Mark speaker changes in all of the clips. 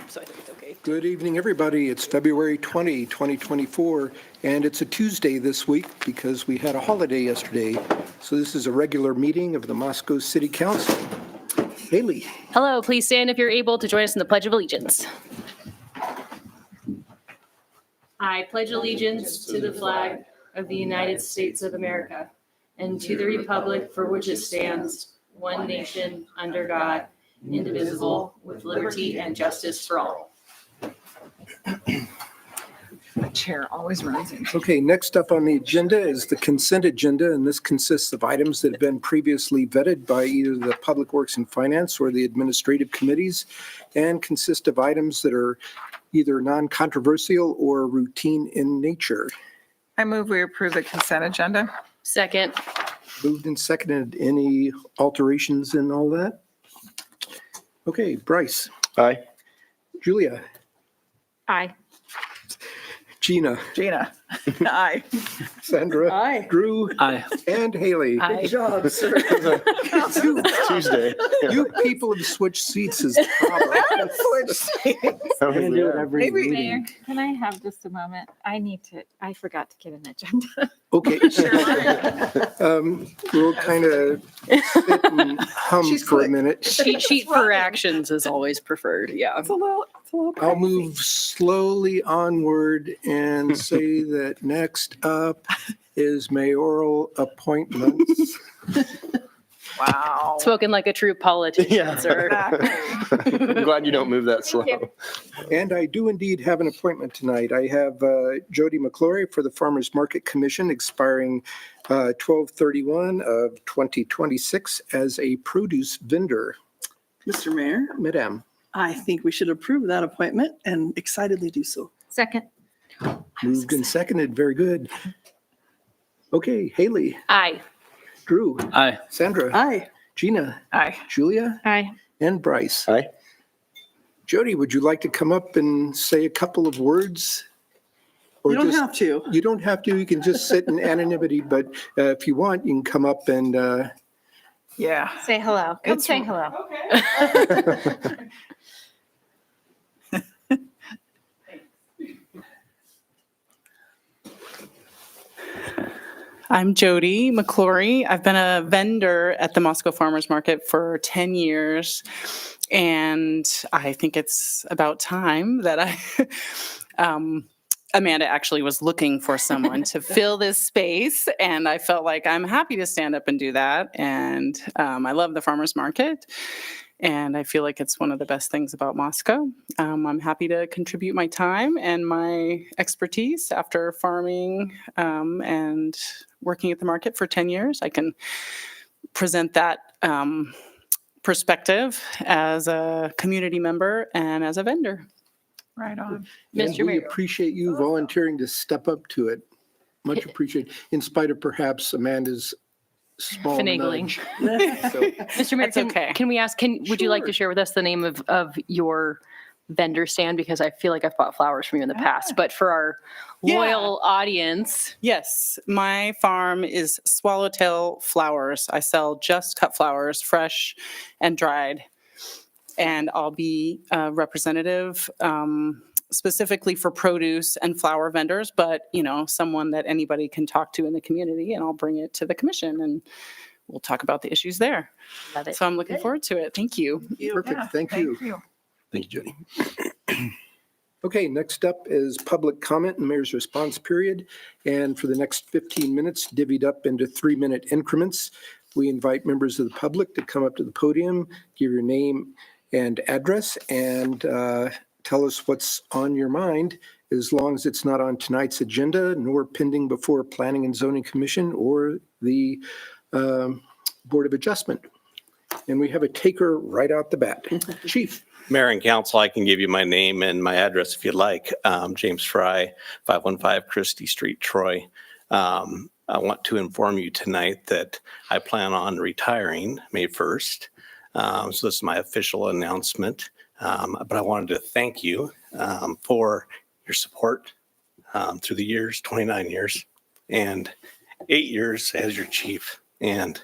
Speaker 1: so I think it's okay.
Speaker 2: Good evening, everybody. It's February 20, 2024, and it's a Tuesday this week because we had a holiday yesterday. So this is a regular meeting of the Moscow City Council. Haley.
Speaker 1: Hello, please stand if you're able to join us in the Pledge of Allegiance. I pledge allegiance to the flag of the United States of America and to the republic for which it stands, one nation, under God, indivisible, with liberty and justice for all.
Speaker 3: The chair always runs into.
Speaker 2: Okay, next up on the agenda is the consent agenda, and this consists of items that have been previously vetted by either the Public Works and Finance or the administrative committees, and consist of items that are either non-controversial or routine in nature.
Speaker 3: I move we approve the consent agenda.
Speaker 1: Second.
Speaker 2: Moved and seconded. Any alterations in all that? Okay, Bryce.
Speaker 4: Aye.
Speaker 2: Julia.
Speaker 1: Aye.
Speaker 2: Gina.
Speaker 3: Gina. Aye.
Speaker 2: Sandra.
Speaker 3: Aye.
Speaker 2: Drew.
Speaker 4: Aye.
Speaker 2: And Haley.
Speaker 1: Aye.
Speaker 3: job, sir.
Speaker 4: Tuesday.
Speaker 2: You people have switched seats as the problem.
Speaker 3: Maybe.
Speaker 5: Mayor, can I have just a moment? I forgot to get an agenda.
Speaker 2: Okay. We'll kind of sit and hum
Speaker 3: She's
Speaker 2: for a
Speaker 3: quick.
Speaker 2: minute.
Speaker 1: Cheat sheet for actions is always preferred, yeah.
Speaker 3: It's a little
Speaker 2: I'll
Speaker 3: crazy.
Speaker 2: move slowly onward and say that next up is mayoral appointments.
Speaker 3: Wow.
Speaker 1: Spoken like a true politician,
Speaker 4: Yeah.
Speaker 1: sir.
Speaker 3: Exactly.
Speaker 4: I'm glad you don't move that slow.
Speaker 1: you.
Speaker 2: And I do indeed have an appointment tonight. I have Jody McClory for the Farmers Market Commission expiring 12/31 of 2026 as a produce vendor.
Speaker 6: Mr. Mayor,
Speaker 2: Madam.
Speaker 6: I think we should approve that appointment and excitedly do so.
Speaker 5: Second.
Speaker 2: Moved and seconded. Very good. Okay, Haley,
Speaker 1: Aye.
Speaker 2: Drew,
Speaker 4: Aye.
Speaker 2: Sandra,
Speaker 6: Aye.
Speaker 2: Gina,
Speaker 3: Aye.
Speaker 2: Julia,
Speaker 5: Aye.
Speaker 2: and Bryce.
Speaker 4: Aye.
Speaker 2: Jody, would you like to come up and say a couple of words? Or
Speaker 6: You don't
Speaker 2: just-
Speaker 6: have to.
Speaker 2: You don't have to. You can just sit in anonymity, but if you want, you can come up and
Speaker 3: Yeah.
Speaker 5: Say hello. Come
Speaker 3: It's-
Speaker 5: say hello.
Speaker 7: I'm Jody McClory. I've been a vendor at the Moscow Farmers Market for 10 years, and I think it's about time that Amanda actually was looking for someone to fill this space, and I felt like I'm happy to stand up and do that. And I love the farmers market, and I feel like it's one of the best things about Moscow. I'm happy to contribute my time and my expertise after farming and working at the market for 10 years. I can present that perspective as a community member and as a vendor.
Speaker 3: Right on.
Speaker 2: and
Speaker 1: Mr.
Speaker 2: we
Speaker 1: Mayor.
Speaker 2: appreciate you volunteering to step up to it. Much appreciated, in spite of perhaps Amanda's small
Speaker 1: Finagling.
Speaker 2: nudge. So,
Speaker 1: Mr. Mayor,
Speaker 7: That's okay.
Speaker 1: can we ask, would you like to share with us the name of your vendor stand? Because I feel like I've bought flowers from you in the past, but for our loyal audience.
Speaker 7: Yes, my farm is Swallowtail Flowers. I sell just cut flowers, fresh and dried. And I'll be a representative specifically for produce and flower vendors, but someone that anybody can talk to in the community, and I'll bring it to the commission and we'll talk about the issues there.
Speaker 1: Love it.
Speaker 7: So I'm looking forward to it. Thank you.
Speaker 2: perfect.
Speaker 3: Yeah,
Speaker 2: Thank you.
Speaker 4: Thank you, Jody.
Speaker 2: Okay, next up is public comment and mayor's response period. And for the next 15 minutes, divvied up into 3-minute increments, we invite members of the public to come up to the podium, give your name and address, and tell us what's on your mind, as long as it's not on tonight's agenda, nor pending before Planning and Zoning Commission or the Board of Adjustment. And we have a taker right out the bat. Chief.
Speaker 8: Mayor and council, I can give you my name and my address if you'd like. James Fry, 515 Christie Street, Troy. I want to inform you tonight that I plan on retiring May 1st. So this is my official announcement. But I wanted to thank you for your support through the years, 29 years, and 8 years as your chief. And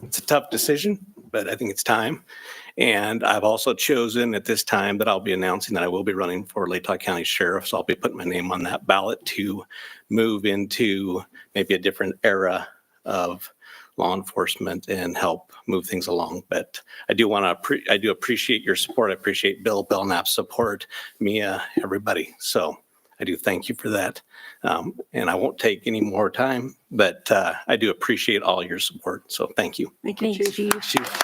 Speaker 8: it's a tough decision, but I think it's time. And I've also chosen at this time that I'll be announcing that I will be running for Latah County Sheriff. So I'll be putting my name on that ballot to move into maybe a different era of law enforcement and help move things along. But I do appreciate your support. I appreciate Bill Belknap's support, Mia, everybody. So I do thank you for that. And I won't take any more time, but I do appreciate all your support. So thank you.
Speaker 6: Thank you,
Speaker 5: Thanks,
Speaker 6: Chief.
Speaker 5: Chief.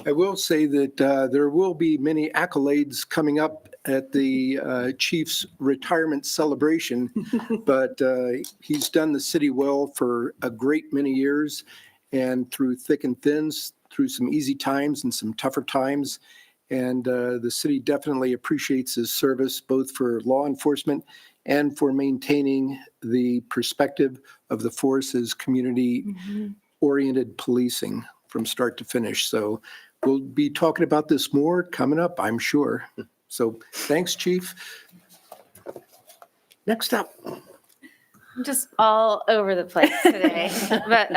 Speaker 2: I will say that there will be many accolades coming up at the chief's retirement celebration, but he's done the city well for a great many years, and through thick and thins, through some easy times and some tougher times. And the city definitely appreciates his service, both for law enforcement and for maintaining the perspective of the force as community-oriented policing from start to finish. So we'll be talking about this more coming up, I'm sure. So thanks, Chief. Next up.
Speaker 5: I'm just all over the place today. But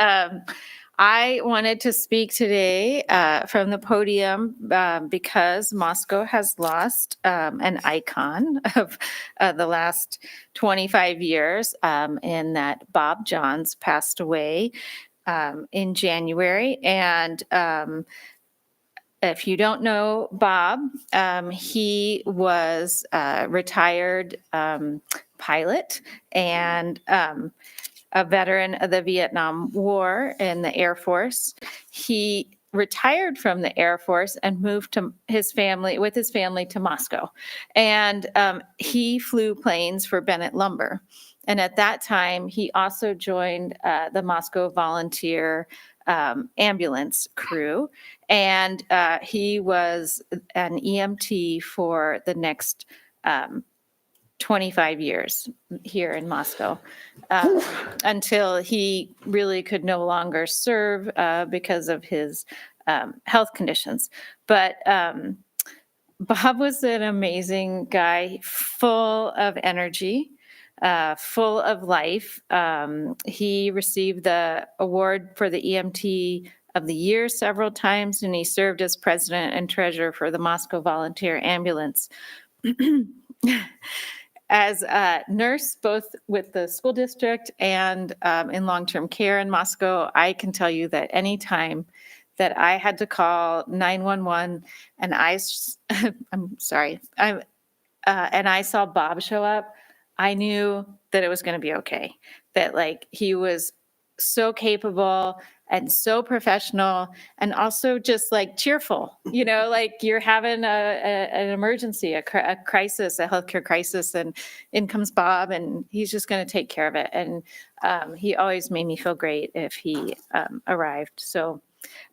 Speaker 5: I wanted to speak today from the podium because Moscow has lost an icon of the last 25 years in that Bob Johns passed away in January. And if you don't know Bob, he was a retired pilot and a veteran of the Vietnam War in the Air Force. He retired from the Air Force and moved to his family to Moscow. And he flew planes for Bennett Lumber. And at that time, he also joined the Moscow Volunteer ambulance crew. And he was an EMT for the next 25 years here in Moscow until he really could no longer serve because of his health conditions. But Bob was an amazing guy, full of energy, full of life. He received the award for the EMT of the year several times, and he served as president and treasurer for the Moscow Volunteer Ambulance. As a nurse, both with the school district and in long-term care in Moscow, I can tell you that any time that I had to call 911 and I'm sorry, and I saw Bob show up, I knew that it was going to be okay. That like he was so capable and so professional and also just like cheerful, like you're having an emergency, a crisis, a healthcare crisis, and in comes Bob and he's just going to take care of it. And he always made me feel great if he arrived. So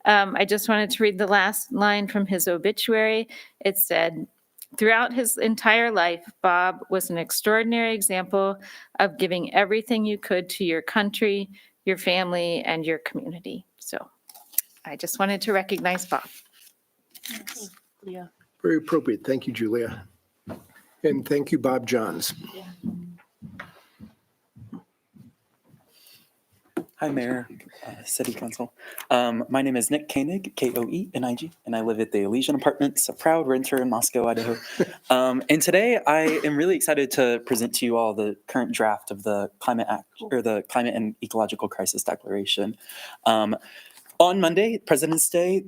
Speaker 5: I just wanted to read the last line from his obituary. It said, "Throughout his entire life, Bob was an extraordinary example of giving everything you could to your country, your family, and your community." So I just wanted to recognize Bob.
Speaker 6: Yeah.
Speaker 2: Very appropriate. Thank you, Julia. And thank you, Bob Johns.
Speaker 9: Hi, Mayor, City Council. My name is Nick Koenig, Koenig, and I live at the Elysian Apartments, a proud renter in Moscow, Idaho. And today I am really excited to present to you all the current draft of the Climate Act, or the Climate and Ecological Crisis Declaration. On Monday, President's Day,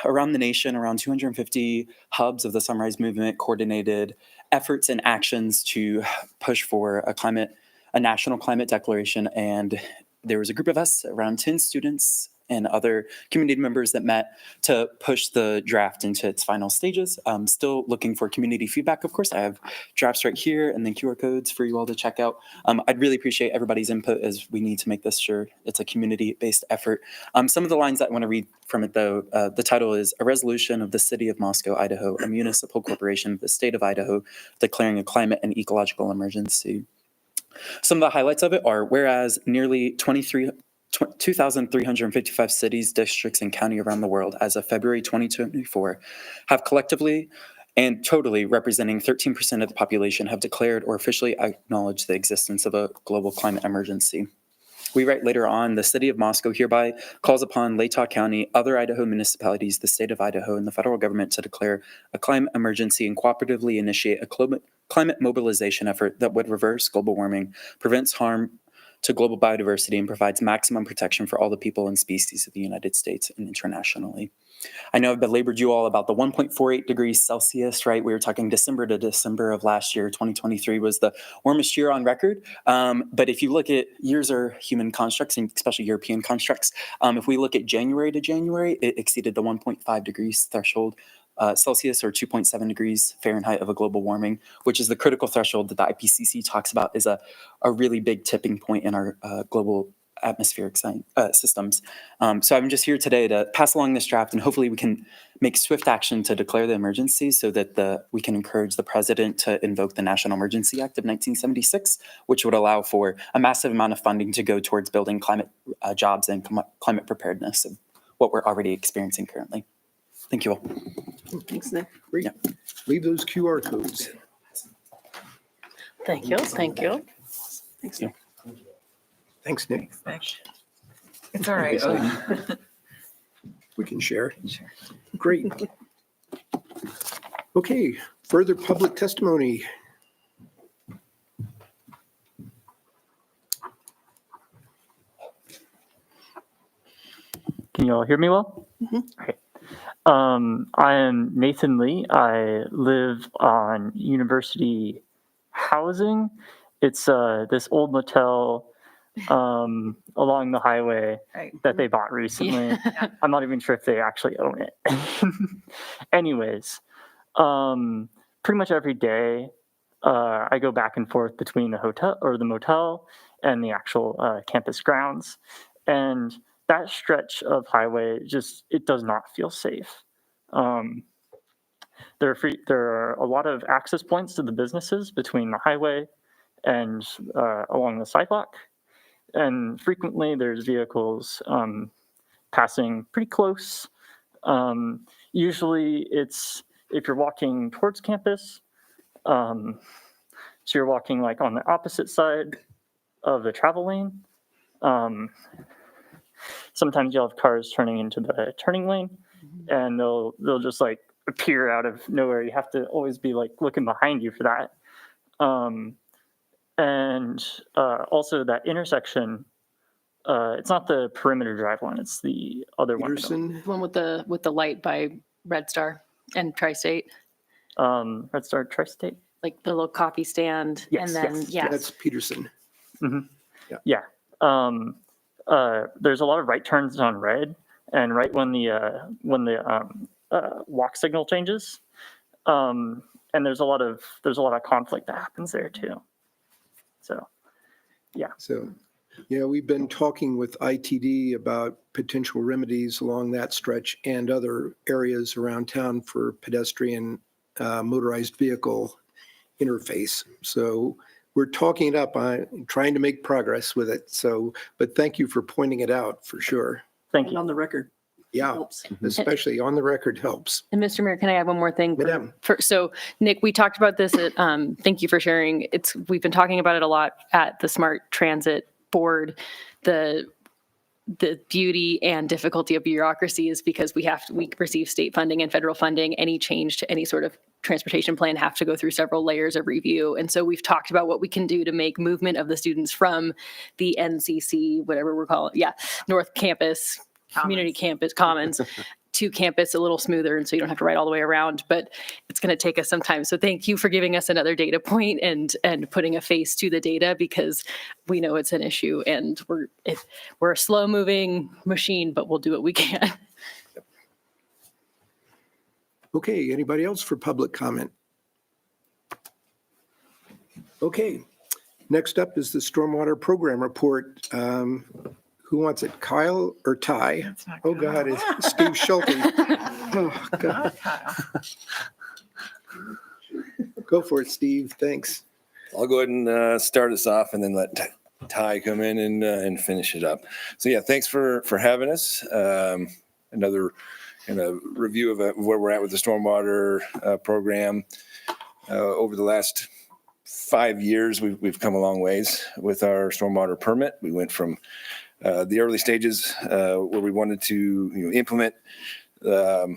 Speaker 9: around the nation, around 250 hubs of the Sunrise Movement coordinated efforts and actions to push for a national climate declaration. And there was a group of us, around 10 students and other community members, that met to push the draft into its final stages. I'm still looking for community feedback, of course. I have drafts right here and then QR codes for you all to check out. I'd really appreciate everybody's input as we need to make this sure it's a community-based effort. Some of the lines that I want to read from it, though, the title is "A Resolution of the City of Moscow, Idaho, a municipal corporation of the state of Idaho, declaring a climate and ecological emergency." Some of the highlights of it are, whereas nearly 2,355 cities, districts, and county around the world as of February 2024 have collectively and totally representing 13% of the population have declared or officially acknowledged the existence of a global climate emergency. We write later on, the city of Moscow hereby calls upon Latah County, other Idaho municipalities, the state of Idaho, and the federal government to declare a climate emergency and cooperatively initiate a climate mobilization effort that would reverse global warming, prevents harm to global biodiversity, and provides maximum protection for all the people and species of the United States and internationally. I know I've belabored you all about the 1.48 degrees Celsius, right? We were talking December to December of last year. 2023 was the warmest year on record. But if you look at years are human constructs, and especially European constructs, if we look at January to January, it exceeded the 1.5 degrees threshold Celsius or 2.7 degrees Fahrenheit of a global warming, which is the critical threshold that the IPCC talks about is a really big tipping point in our global atmospheric systems. So I'm just here today to pass along this draft, and hopefully we can make swift action to declare the emergency so that we can encourage the president to invoke the National Emergency Act of 1976, which would allow for a massive amount of funding to go towards building climate jobs and climate preparedness of what we're already experiencing currently. Thank you all.
Speaker 6: Thanks, Nick.
Speaker 2: Great.
Speaker 9: Yeah.
Speaker 2: Leave those QR codes.
Speaker 1: Thank you. Thank you.
Speaker 6: Thanks,
Speaker 9: Yeah.
Speaker 6: Nick.
Speaker 2: Thanks, Nick.
Speaker 3: It's all right.
Speaker 2: We can share. Great. Okay, further public testimony.
Speaker 10: Can you all hear me well? Okay. I am Nathan Lee. I live on University Housing. It's this old motel along the highway
Speaker 3: Right.
Speaker 10: that they bought recently. I'm not even sure if they actually own it. Anyways, pretty much every day I go back and forth between the hotel or the motel and the actual campus grounds. And that stretch of highway it does not feel safe. There are a lot of access points to the businesses between the highway and along the sidewalk. And frequently there's vehicles passing pretty close. Usually it's if you're walking towards campus, so you're walking like on the opposite side of the travel lane. Sometimes you'll have cars turning into the turning lane, and they'll just like appear out of nowhere. You have to always be like looking behind you for that. And also that intersection, it's not the perimeter drive one, it's the other
Speaker 2: Peterson,
Speaker 1: One with the light by Red Star and Tri-State,
Speaker 10: one. Red Star Tri-State.
Speaker 1: like the little coffee stand,
Speaker 10: Yes,
Speaker 1: and then
Speaker 10: yes.
Speaker 2: that's Peterson.
Speaker 10: Yeah. There's a lot of right turns on red, and right when the walk signal changes, and there's a lot of conflict that happens there too. So,
Speaker 2: So, we've been talking with ITD about potential remedies along that stretch and other areas around town for pedestrian motorized vehicle interface. So we're talking it up, trying to make progress with it. So, but thank you for pointing it out for sure.
Speaker 10: thank
Speaker 6: And
Speaker 10: you.
Speaker 6: on the record.
Speaker 2: Yeah,
Speaker 6: Helps.
Speaker 2: especially on the record helps.
Speaker 1: And Mr. Mayor, can I add one more thing?
Speaker 2: Madam.
Speaker 1: So Nick, we talked about this at, thank you for sharing. We've been talking about it a lot at the Smart Transit Board. The beauty and difficulty of bureaucracy is because we receive state funding and federal funding. Any change to any sort of transportation plan have to go through several layers of review. And so we've talked about what we can do to make movement of the students from the NCC, whatever we're calling, North Campus, Community Campus, Commons, to campus a little smoother, and so you don't have to ride all the way around, but it's going to take us some time. So thank you for giving us another data point and putting a face to the data, because we know it's an issue, and we're a slow moving machine, but we'll do what we can.
Speaker 2: Okay, anybody else for public comment? Okay, next up is the Stormwater Program Report. Who wants it, Kyle or Ty?
Speaker 3: That's not
Speaker 2: Oh,
Speaker 3: good.
Speaker 2: God, it's Steve Schulte. Oh, God. Go for it, Steve, thanks.
Speaker 11: I'll go ahead and start us off and then let Ty come in and finish it up. So yeah, thanks for having us. Another kind of review of where we're at with the stormwater program. Over the last 5 years, we've come a long ways with our stormwater permit. We went from the early stages where we wanted to implement the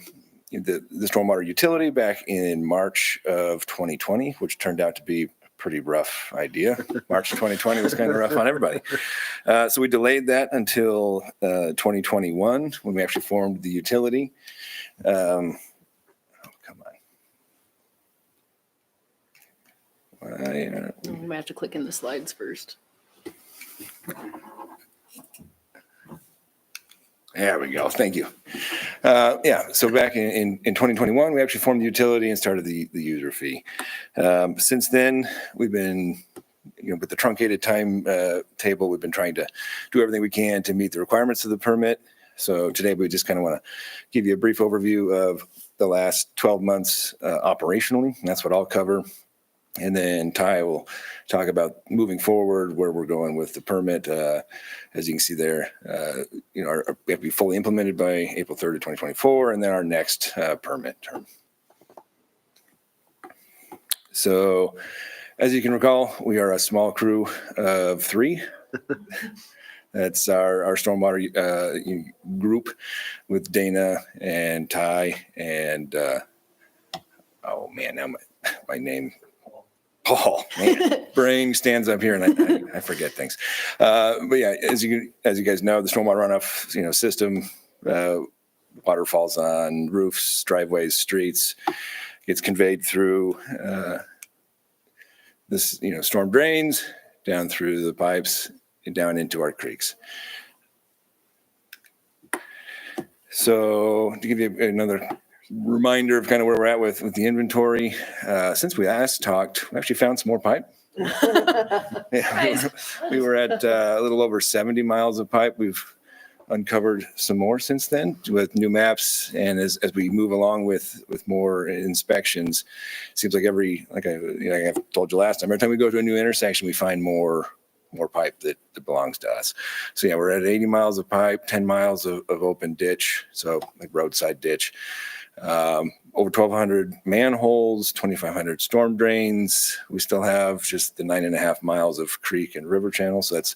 Speaker 11: stormwater utility back in March of 2020, which turned out to be a pretty rough idea. March 2020 was kind of rough on everybody. So we delayed that until 2021 when we actually formed the utility. Come on.
Speaker 1: We might have to click in the slides first.
Speaker 11: There we go. Thank you. So back in 2021, we actually formed the utility and started the user fee. Since then, we've been, with the truncated time table, we've been trying to do everything we can to meet the requirements of the permit. So today, we just kind of want to give you a brief overview of the last 12 months operationally. And that's what I'll cover. And then Ty will talk about moving forward, where we're going with the permit. As you can see there, we have to be fully implemented by April 3rd of 2024, and then our next permit term. So as you can recall, we are a small crew of 3. That's our stormwater group with Dana and Ty and, oh man, now my name, Paul, man, brain stands up here and I forget things. But yeah, as you guys know, the stormwater runoff, system, water falls on roofs, driveways, streets, gets conveyed through this, storm drains down through the pipes and down into our creeks. So to give you another reminder of kind of where we're at with the inventory. Since we last talked, we actually found some more pipe. We were at a little over 70 miles of pipe. We've uncovered some more since then with new maps. And as we move along with more inspections, it seems like I've told you last time, every time we go to a new intersection, we find more pipe that belongs to us. So yeah, we're at 80 miles of pipe, 10 miles of open ditch. So like roadside ditch. Over 1,200 manholes, 2,500 storm drains. We still have just the 9.5 miles of creek and river channel. So that's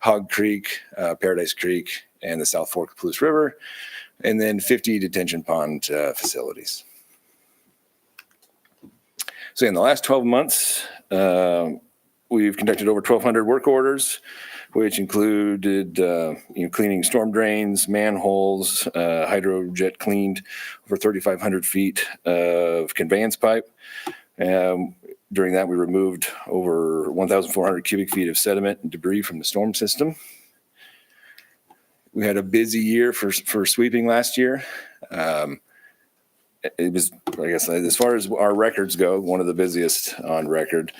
Speaker 11: Hog Creek, Paradise Creek, and the South Fork of Palouse River, and then 50 detention pond facilities. So in the last 12 months, we've conducted over 1,200 work orders, which included cleaning storm drains, manholes, hydrojet cleaned over 3,500 feet of conveyance pipe. During that, we removed over 1,400 cubic feet of sediment and debris from the storm system. We had a busy year for sweeping last year. It was, I guess, as far as our records go, one of the busiest on record.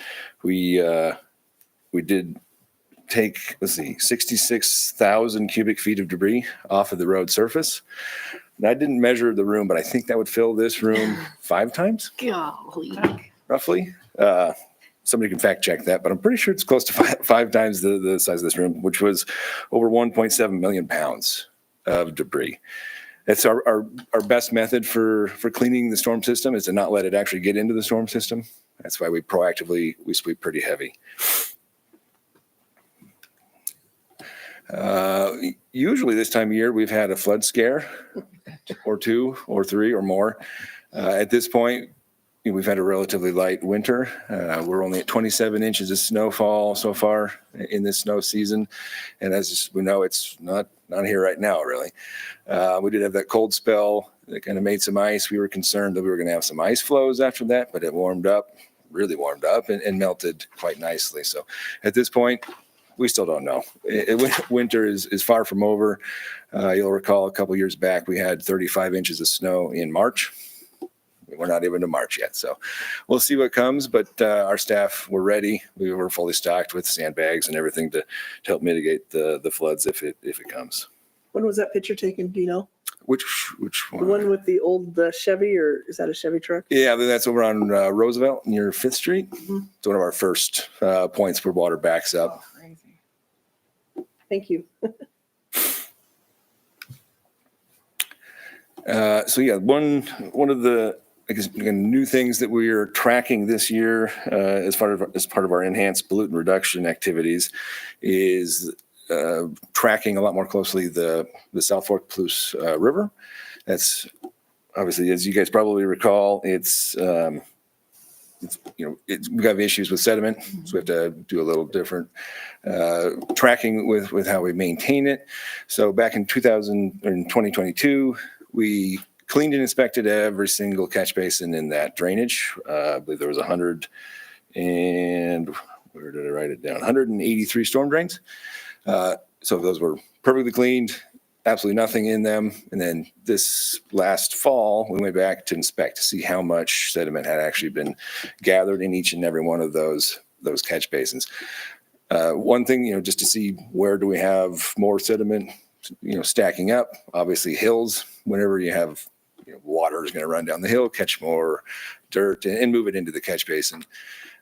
Speaker 11: We did take, 66,000 cubic feet of debris off of the road surface. And I didn't measure the room, but I think that would fill this room 5 times.
Speaker 1: Golly.
Speaker 11: Roughly. Somebody can fact check that, but I'm pretty sure it's close to five times the size of this room, which was over 1.7 million pounds of debris. It's our best method for cleaning the storm system is to not let it actually get into the storm system. That's why we sweep pretty heavy. Usually this time of year, we've had a flood scare or 2 or 3 or more. At this point, we've had a relatively light winter. We're only at 27 inches of snowfall so far in this snow season. And as we know, it's not here right now, really. We did have that cold spell that kind of made some ice. We were concerned that we were going to have some ice flows after that, but it really warmed up and melted quite nicely. So at this point, we still don't know. Winter is far from over. You'll recall a couple years back, we had 35 inches of snow in March. We're not even to March yet. So we'll see what comes, but our staff were ready. We were fully stocked with sandbags and everything to help mitigate the floods if it comes.
Speaker 6: When was that picture taken? Do you know?
Speaker 11: Which one?
Speaker 6: The one with the old Chevy, or is that a Chevy truck?
Speaker 11: Yeah, that's over on Roosevelt near 5th Street. Mm-hmm. It's one of our first points where water backs up.
Speaker 6: Thank you.
Speaker 11: So yeah, one of the, I guess, again, new things that we are tracking this year as part of our enhanced pollutant reduction activities is tracking a lot more closely the South Fork Palouse River. That's obviously, as you guys probably recall, it's we have issues with sediment, so we have to do a little different tracking with how we maintain it. So back in 2022, we cleaned and inspected every single catch basin in that drainage. I believe there was 100 and where did I write it down? 183 storm drains. So those were perfectly cleaned, absolutely nothing in them. And then this last fall, we went back to inspect to see how much sediment had actually been gathered in each and every one of those catch basins. One thing, just to see where do we have more sediment, stacking up. Obviously hills, whenever you have water is going to run down the hill, catch more dirt and move it into the catch basin.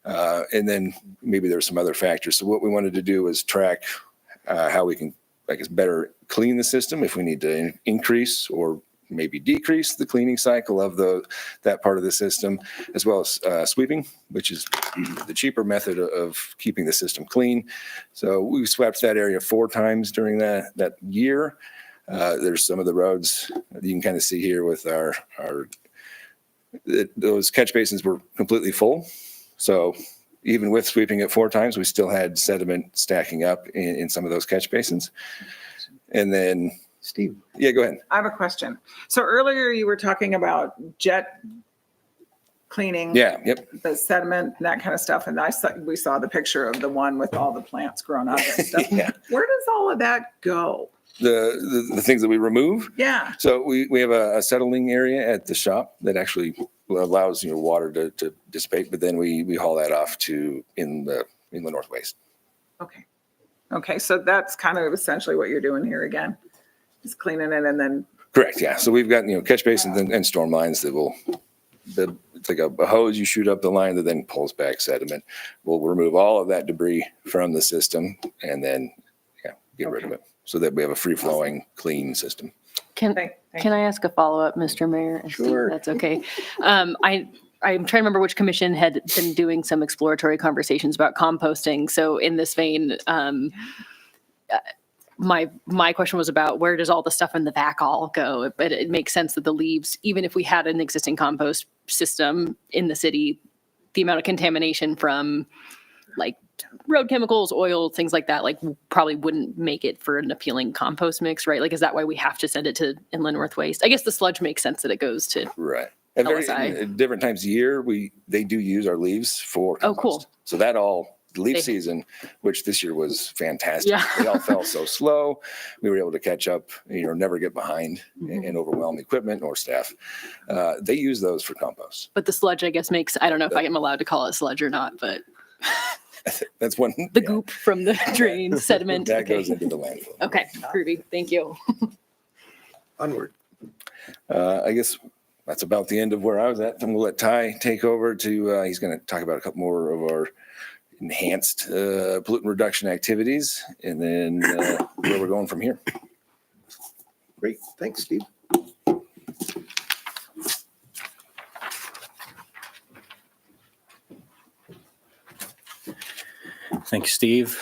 Speaker 11: And then maybe there's some other factors. So what we wanted to do was track how we can, I guess, better clean the system if we need to increase or maybe decrease the cleaning cycle of that part of the system, as well as sweeping, which is the cheaper method of keeping the system clean. So we swept that area 4 times during that year. There's some of the roads that you can kind of see here with those catch basins were completely full. So even with sweeping it 4 times, we still had sediment stacking up in some of those catch basins. And then
Speaker 2: Steve.
Speaker 11: Yeah, go ahead.
Speaker 3: I have a question. So earlier you were talking about jet cleaning.
Speaker 11: Yeah, yep.
Speaker 3: The sediment and that kind of stuff. And we saw the picture of the one with all the plants growing up and stuff.
Speaker 11: Yeah.
Speaker 3: Where does all of that go?
Speaker 11: The things that we remove.
Speaker 3: Yeah.
Speaker 11: So we have a settling area at the shop that actually allows water to dissipate, but then we haul that off to in the North Waste.
Speaker 3: Okay. So that's kind of essentially what you're doing here again, is cleaning it and then.
Speaker 11: Correct. Yeah. So we've got catch basins and storm lines that it's like a hose you shoot up the line that then pulls back sediment. We'll remove all of that debris from the system and then get rid of it so that we have a free flowing, clean system.
Speaker 1: Can I ask a follow-up, Mr. Mayor?
Speaker 2: Sure.
Speaker 1: That's okay. I'm trying to remember which commission had been doing some exploratory conversations about composting. So in this vein, my question was about where does all the stuff in the back all go? But it makes sense that the leaves, even if we had an existing compost system in the city, the amount of contamination from like road chemicals, oil, things like that, like probably wouldn't make it for an appealing compost mix, right? Like, is that why we have to send it to Inland North Waste? I guess the sludge makes sense that it goes to.
Speaker 11: Right.
Speaker 1: LSI.
Speaker 11: At different times of year, they do use our leaves for compost.
Speaker 1: Oh, cool.
Speaker 11: So that leaf season, which this year was fantastic.
Speaker 1: Yeah.
Speaker 11: They all fell so slow. We were able to catch up, never get behind and overwhelm equipment or staff. They use those for compost.
Speaker 1: But the sludge, I guess, I don't know if I am allowed to call it sludge or not, but
Speaker 11: That's one.
Speaker 1: the goop from the drain sediment.
Speaker 11: That
Speaker 1: Okay.
Speaker 11: goes into the landfill.
Speaker 1: Okay, groovy. Thank you.
Speaker 2: Onward.
Speaker 11: I guess that's about the end of where I was at. I'm going to let Ty take over he's going to talk about a couple more of our enhanced pollutant reduction activities and then where we're going from here.
Speaker 2: Great. Thanks, Steve.
Speaker 12: Thank you, Steve.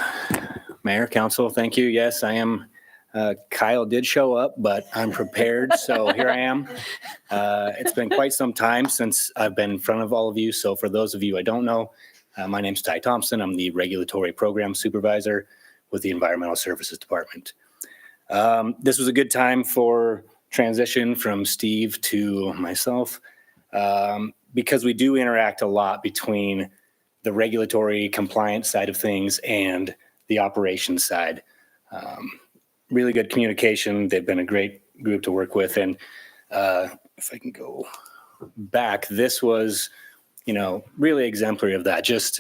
Speaker 12: Mayor, council, thank you. Yes, I am. Kyle did show up, but I'm prepared, so here I am. It's been quite some time since I've been in front of all of you. So for those of you I don't know, my name's Ty Thompson. I'm the Regulatory Program Supervisor with the Environmental Services Department. This was a good time for transition from Steve to myself because we do interact a lot between the regulatory compliance side of things and the operations side. Really good communication. They've been a great group to work with. And if I can go back, this was, really exemplary of that. Just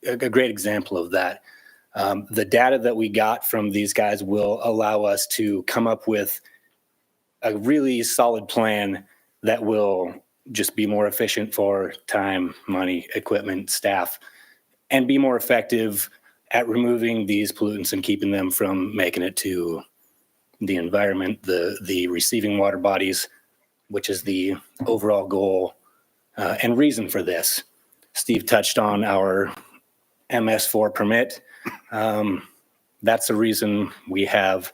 Speaker 12: a great example of that. The data that we got from these guys will allow us to come up with a really solid plan that will just be more efficient for time, money, equipment, staff, and be more effective at removing these pollutants and keeping them from making it to the environment, the receiving water bodies, which is the overall goal and reason for this. Steve touched on our MS4 permit. That's the reason we have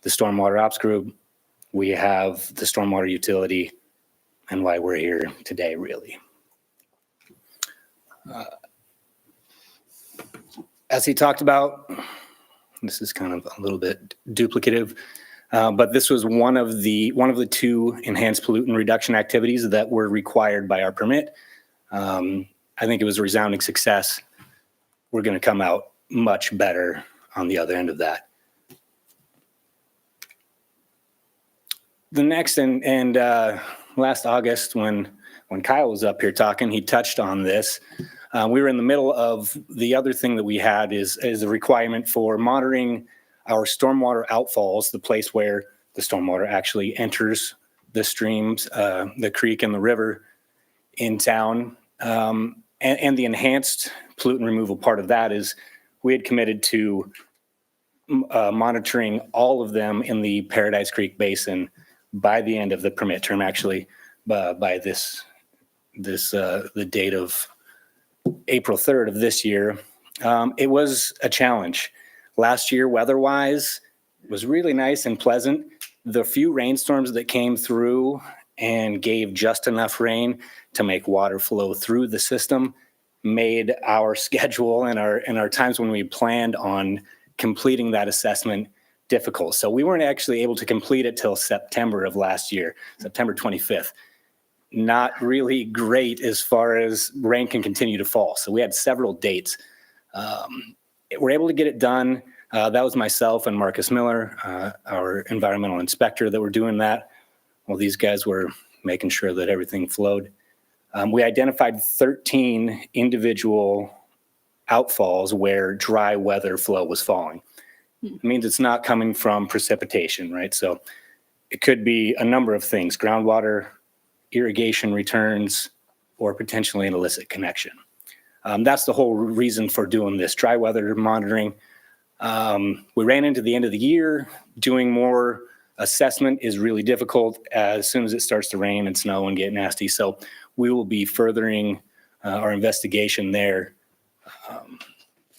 Speaker 12: the Stormwater Ops Group, we have the Stormwater Utility, and why we're here today, really. As he talked about, this is kind of a little bit duplicative, but this was one of the two enhanced pollutant reduction activities that were required by our permit. I think it was a resounding success. We're going to come out much better on the other end of that. The next and last August, when Kyle was up here talking, he touched on this. We were in the middle of the other thing that we had is a requirement for monitoring our stormwater outfalls, the place where the stormwater actually enters the streams, the creek and the river in town. And the enhanced pollutant removal part of that is we had committed to monitoring all of them in the Paradise Creek Basin by the end of the permit term, actually, by the date of April 3rd of this year. It was a challenge. Last year, weather-wise, was really nice and pleasant. The few rainstorms that came through and gave just enough rain to make water flow through the system made our schedule and our times when we planned on completing that assessment difficult. So we weren't actually able to complete it till September of last year, September 25th. Not really great as far as rain can continue to fall. So we had several dates. We're able to get it done. That was myself and Marcus Miller, our environmental inspector, that were doing that. Well, these guys were making sure that everything flowed. We identified 13 individual outfalls where dry weather flow was falling. It means it's not coming from precipitation, right? So it could be a number of things: groundwater, irrigation returns, or potentially an illicit connection. That's the whole reason for doing this dry weather monitoring. We ran into the end of the year. Doing more assessment is really difficult as soon as it starts to rain and snow and get nasty. So we will be furthering our investigation there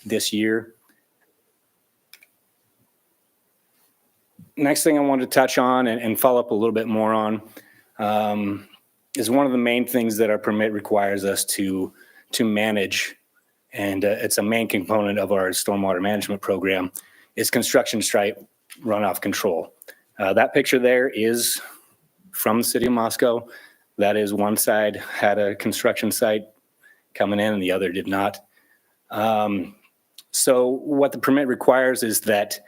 Speaker 12: this year. Next thing I wanted to touch on and follow up a little bit more on is one of the main things that our permit requires us to manage, and it's a main component of our stormwater management program, is construction site runoff control. That picture there is from the city of Moscow. That is one side had a construction site coming in and the other did not. So what the permit requires is that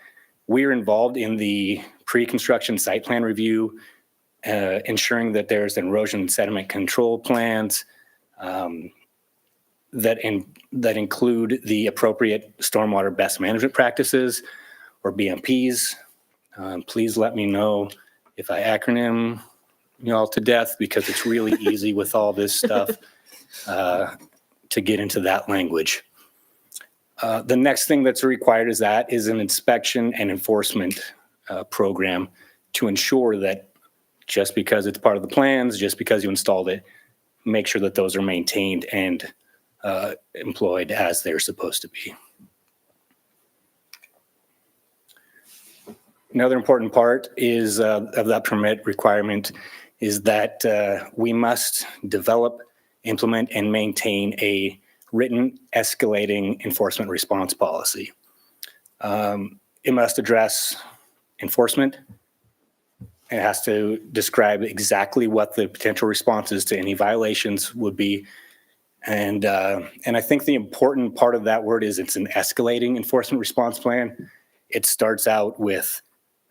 Speaker 12: we're involved in the pre-construction site plan review, ensuring that there's erosion and sediment control plans that include the appropriate stormwater best management practices, or BMPs. Please let me know if I acronym you all to death, because it's really easy with all this stuff to get into that language. The next thing that's required is an inspection and enforcement program to ensure that just because it's part of the plans, just because you installed it, make sure that those are maintained and employed as they're supposed to be. Another important part is of that permit requirement is that we must develop, implement, and maintain a written escalating enforcement response policy. It must address enforcement. It has to describe exactly what the potential responses to any violations would be. And I think the important part of that word is it's an escalating enforcement response plan. It starts out with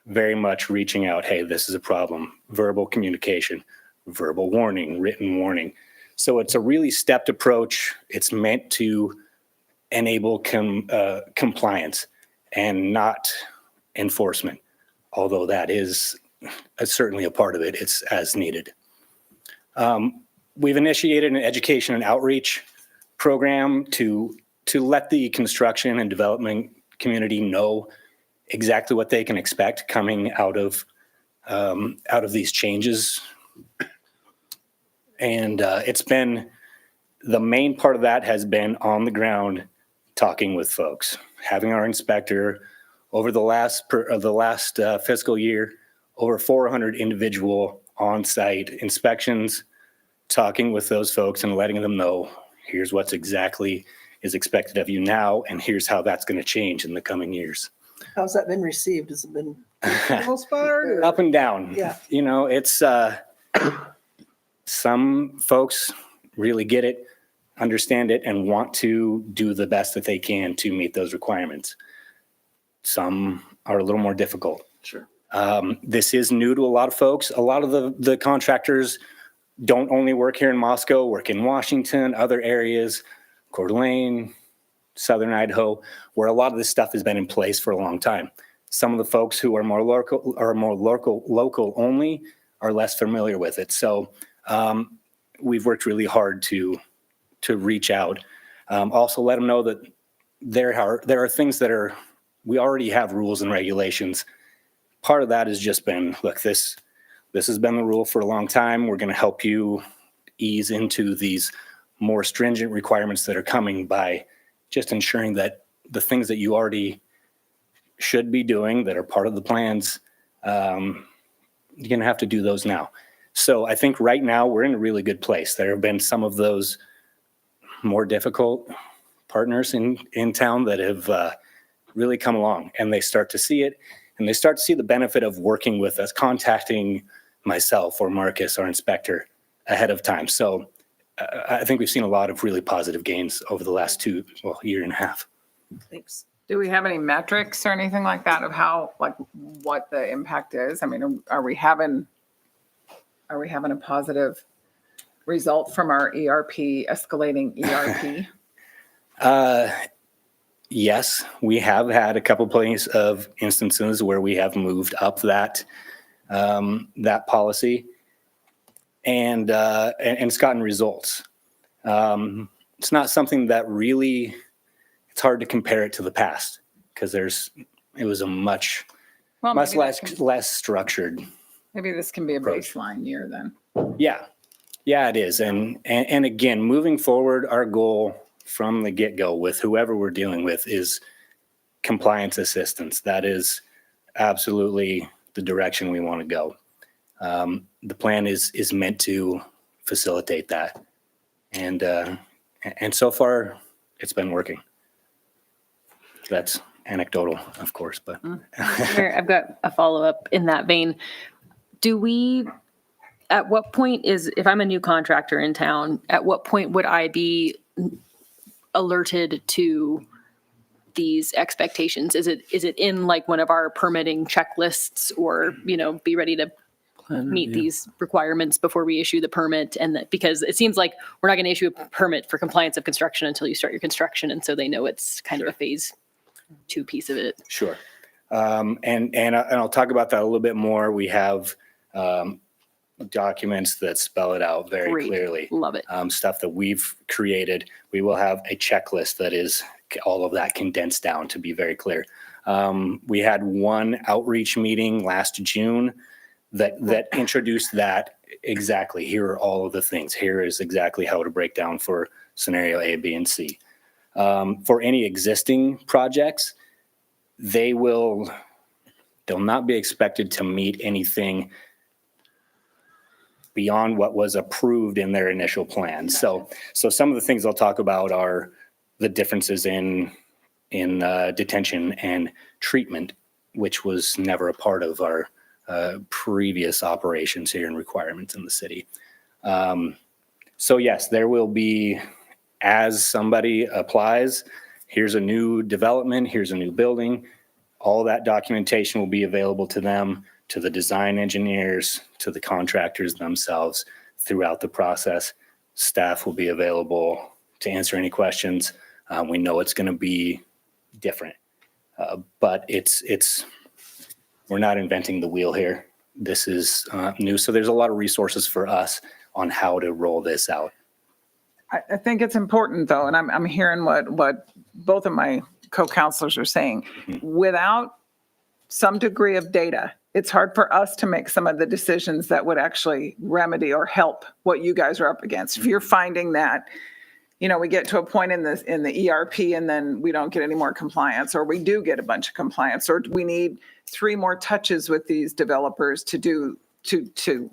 Speaker 12: very much reaching out, hey, this is a problem, verbal communication, verbal warning, written warning. So it's a really stepped approach. It's meant to enable compliance and not enforcement, although that is certainly a part of it. It's as needed. We've initiated an education and outreach program to let the construction and development community know exactly what they can expect coming out of these changes. And it's been, the main part of that has been on the ground, talking with folks, having our inspector over the last fiscal year, over 400 individual on-site inspections, talking with those folks and letting them know, here's what's exactly is expected of you now, and here's how that's going to change in the coming years.
Speaker 6: How's that been received? Has it been most part?
Speaker 12: Up and down.
Speaker 6: Yeah.
Speaker 12: You know, it's some folks really get it, understand it, and want to do the best that they can to meet those requirements. Some are a little more difficult.
Speaker 2: Sure.
Speaker 12: This is new to a lot of folks. A lot of the contractors don't only work here in Moscow, work in Washington, other areas, Coeur d'Alene, Southern Idaho, where a lot of this stuff has been in place for a long time. Some of the folks who are more local only are less familiar with it. So we've worked really hard to reach out. Also let them know that there are things that we already have rules and regulations. Part of that has just been, look, this has been the rule for a long time. We're going to help you ease into these more stringent requirements that are coming by just ensuring that the things that you already should be doing that are part of the plans, you're going to have to do those now. So I think right now we're in a really good place. There have been some of those more difficult partners in town that have really come along, and they start to see it, and they start to see the benefit of working with us, contacting myself or Marcus, our inspector, ahead of time. So I think we've seen a lot of really positive gains over the last year and a half.
Speaker 6: Thanks.
Speaker 3: Do we have any metrics or anything like that of how, like, what the impact is? I mean, are we having a positive result from our escalating ERP?
Speaker 12: Yes, we have had a couple of instances where we have moved up that policy, and it's gotten results. It's not something that really, it's hard to compare it to the past because it was a much less structured.
Speaker 3: Maybe this can be a baseline year then.
Speaker 12: Yeah, it is. And again, moving forward, our goal from the get-go with whoever we're dealing with is compliance assistance. That is absolutely the direction we want to go. The plan is meant to facilitate that. And so far it's been working. That's anecdotal, of course, but.
Speaker 1: Mayor, I've got a follow-up in that vein. At what point if I'm a new contractor in town, at what point would I be alerted to these expectations? Is it in like one of our permitting checklists, or, be ready to meet these requirements before we issue the permit? And because it seems like we're not going to issue a permit for compliance of construction until you start your construction. And so they know it's kind of a phase 2 piece of it.
Speaker 12: Sure. And I'll talk about that a little bit more. We have documents that spell it out very
Speaker 1: Great.
Speaker 12: Clearly.
Speaker 1: Love it.
Speaker 12: Stuff that we've created. We will have a checklist that is all of that condensed down to be very clear. We had one outreach meeting last June that introduced that exactly. Here are all of the things. Here is exactly how to break down for scenario A, B, and C. For any existing projects, they'll not be expected to meet anything beyond what was approved in their initial plan. So some of the things I'll talk about are the differences in detention and treatment, which was never a part of our previous operations here and requirements in the city. So yes, there will be, as somebody applies, here's a new development, here's a new building, all that documentation will be available to them, to the design engineers, to the contractors themselves throughout the process. Staff will be available to answer any questions. We know it's going to be different, but we're not inventing the wheel here. This is new. So there's a lot of resources for us on how to roll this out.
Speaker 3: I think it's important though, and I'm hearing what both of my co-counselors are saying. Without some degree of data, it's hard for us to make some of the decisions that would actually remedy or help what you guys are up against. If you're finding that, we get to a point in the ERP and then we don't get any more compliance, or we do get a bunch of compliance, or we need 3 more touches with these developers to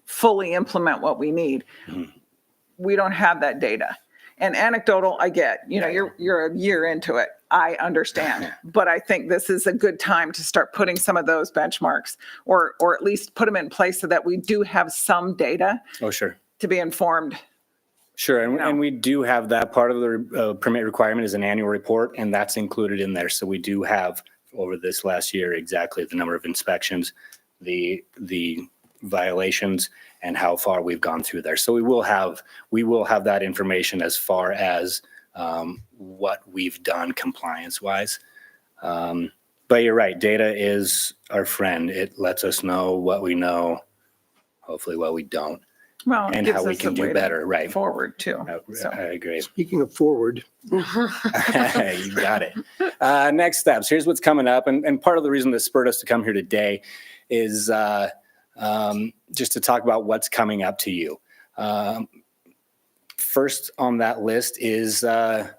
Speaker 3: fully implement what we need. We don't have that data. And anecdotal, I get, you're a year into it. I understand. But I think this is a good time to start putting some of those benchmarks or at least put them in place so that we do have some data
Speaker 12: Oh, sure.
Speaker 3: to be informed.
Speaker 12: Sure, and we do have that. Part of the permit requirement is an annual report, and that's included in there. So we do have, over this last year, exactly the number of inspections, the violations, and how far we've gone through there. So we will have that information as far as what we've done compliance-wise. But you're right, data is our friend. It lets us know what we know, hopefully what we don't.
Speaker 3: Well, it
Speaker 12: And
Speaker 3: gives
Speaker 12: how we
Speaker 3: us
Speaker 12: can
Speaker 3: a
Speaker 12: do
Speaker 3: way to
Speaker 12: better, right.
Speaker 3: Forward too. So.
Speaker 12: I agree.
Speaker 2: Speaking of forward,
Speaker 12: You got it. Next steps. Here's what's coming up. And part of the reason that spurred us to come here today is just to talk about what's coming up to you. First on that list is the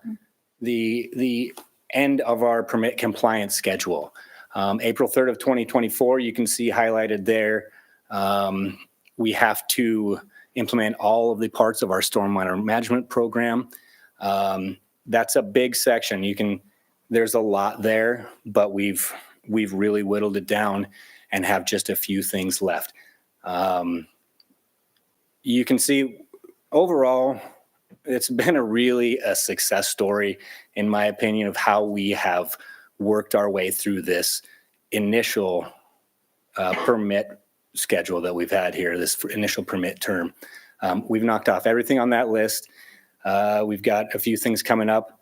Speaker 12: end of our permit compliance schedule. April 3rd of 2024, you can see highlighted there. We have to implement all of the parts of our stormwater management program. That's a big section. There's a lot there, but we've really whittled it down and have just a few things left. You can see overall, it's been a success story, in my opinion, of how we have worked our way through this initial permit schedule that we've had here, this initial permit term. We've knocked off everything on that list. We've got a few things coming up,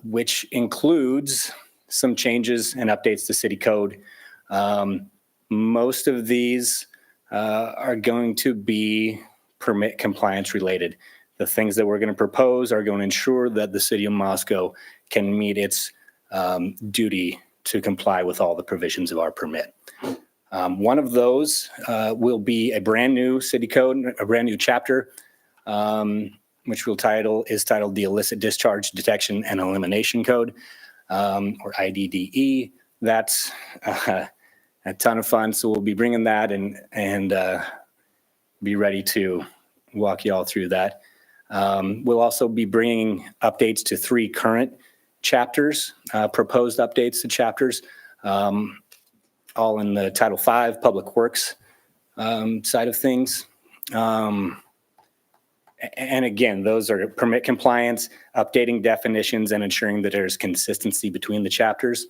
Speaker 12: which includes some changes and updates to city code. Most of these are going to be permit compliance related. The things that we're going to propose are going to ensure that the city of Moscow can meet its duty to comply with all the provisions of our permit. One of those will be a brand new city code, a brand new chapter, which is titled the Illicit Discharge Detection and Elimination Code, or IDDE. That's a ton of fun. So we'll be bringing that and be ready to walk you all through that. We'll also be bringing updates to 3 current chapters, proposed updates to chapters, all in the Title V Public Works side of things. And again, those are permit compliance, updating definitions, and ensuring that there's consistency between the chapters.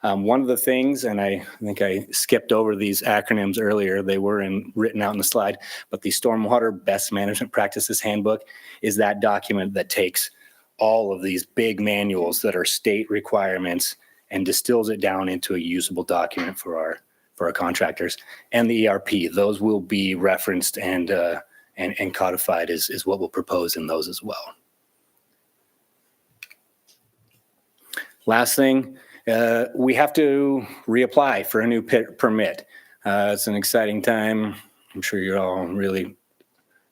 Speaker 12: One of the things, and I think I skipped over these acronyms earlier, they were written out in the slide, but the Stormwater Best Management Practices Handbook is that document that takes all of these big manuals that are state requirements and distills it down into a usable document for our contractors. And the ERP, those will be referenced and codified is what we'll propose in those as well. Last thing, we have to reapply for a new permit. It's an exciting time. I'm sure you're all really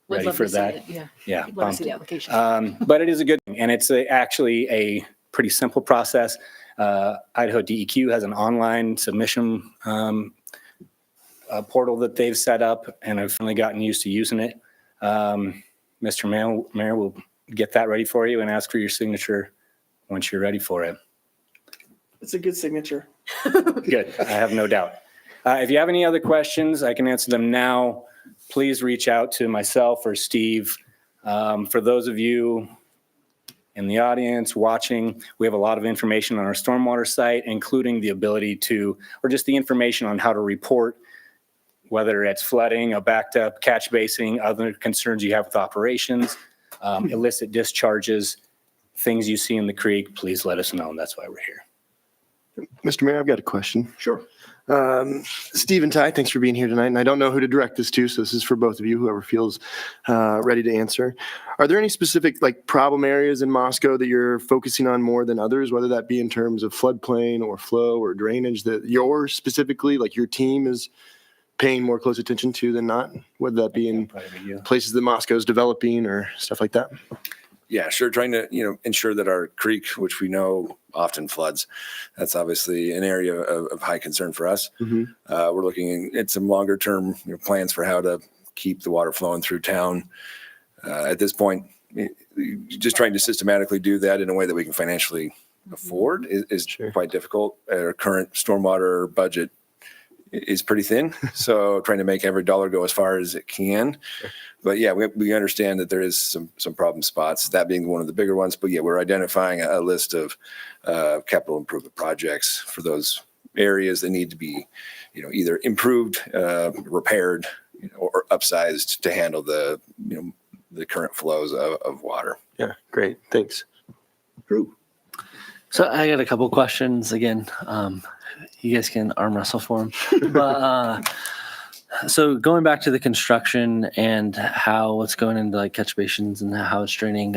Speaker 12: ready for that. Yeah.
Speaker 1: Love to see the application.
Speaker 12: But it is a good thing, and it's actually a pretty simple process. Idaho DEQ has an online submission portal that they've set up, and I've finally gotten used to using it. Mr. Mayor will get that ready for you and ask for your signature once you're ready for it.
Speaker 6: It's a good signature.
Speaker 12: Good. I have no doubt. If you have any other questions, I can answer them now. Please reach out to myself or Steve. For those of you in the audience watching, we have a lot of information on our stormwater site, including the ability to, or just the information on how to report, whether it's flooding, a backed up catch basin, other concerns you have with operations, illicit discharges, things you see in the creek, please let us know. And that's why we're here.
Speaker 4: Mr. Mayor, I've got a question.
Speaker 2: sure.
Speaker 4: Steve and Ty, thanks for being here tonight. And I don't know who to direct this to, so this is for both of you, whoever feels ready to answer. Are there any specific like problem areas in Moscow that you're focusing on more than others, whether that be in terms of floodplain or flow or drainage that you're specifically, like your team is paying more close attention to than not, whether that be in places that Moscow's developing or stuff like that?
Speaker 11: Yeah, sure. Trying to, ensure that our creek, which we know often floods, that's obviously an area of high concern for us. We're looking at some longer term plans for how to keep the water flowing through town. At this point, just trying to systematically do that in a way that we can financially afford is quite difficult. Our current stormwater budget is pretty thin, so trying to make every dollar go as far as it can. But yeah, we understand that there is some problem spots, that being one of the bigger ones. But yeah, we're identifying a list of capital improvement projects for those areas that need to be, either improved, repaired, or upsized to handle the current flows of water.
Speaker 4: Yeah, great. Thanks.
Speaker 2: Drew.
Speaker 13: So I got a couple questions again. You guys can arm wrestle for them. But so going back to the construction and how what's going into like catch basins and how it's draining.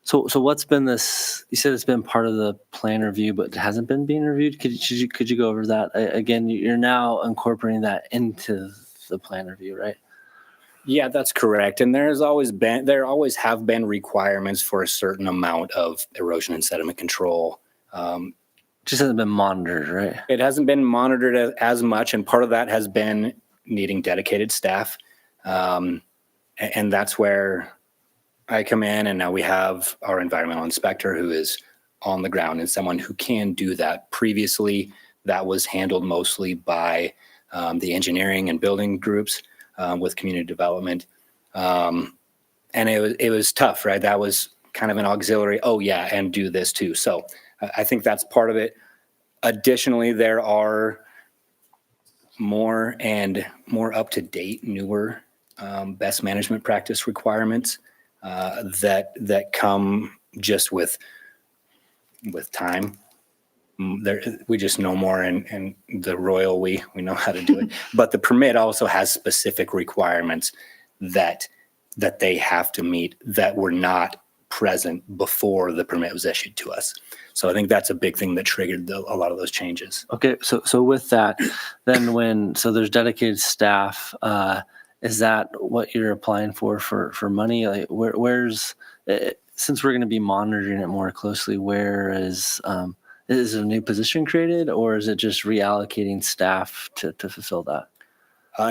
Speaker 13: So what's been this? You said it's been part of the plan review, but it hasn't been being reviewed. Could you go over that again? You're now incorporating that into the plan review, right?
Speaker 12: Yeah, that's correct. And there always have been requirements for a certain amount of erosion and sediment control.
Speaker 13: Just hasn't been monitored, right?
Speaker 12: It hasn't been monitored as much, and part of that has been needing dedicated staff. And that's where I come in, and now we have our environmental inspector who is on the ground and someone who can do that. Previously, that was handled mostly by the engineering and building groups with community development. And it was tough, right? That was kind of an auxiliary, and do this too. So I think that's part of it. Additionally, there are more and more up-to-date, newer best management practice requirements that come just with time. We just know more, and the royal we know how to do it. But the permit also has specific requirements that they have to meet that were not present before the permit was issued to us. So I think that's a big thing that triggered a lot of those changes.
Speaker 13: Okay, so with that, then there's dedicated staff, is that what you're applying for money? Like where's since we're going to be monitoring it more closely, where is it a new position created, or is it just reallocating staff to fulfill that?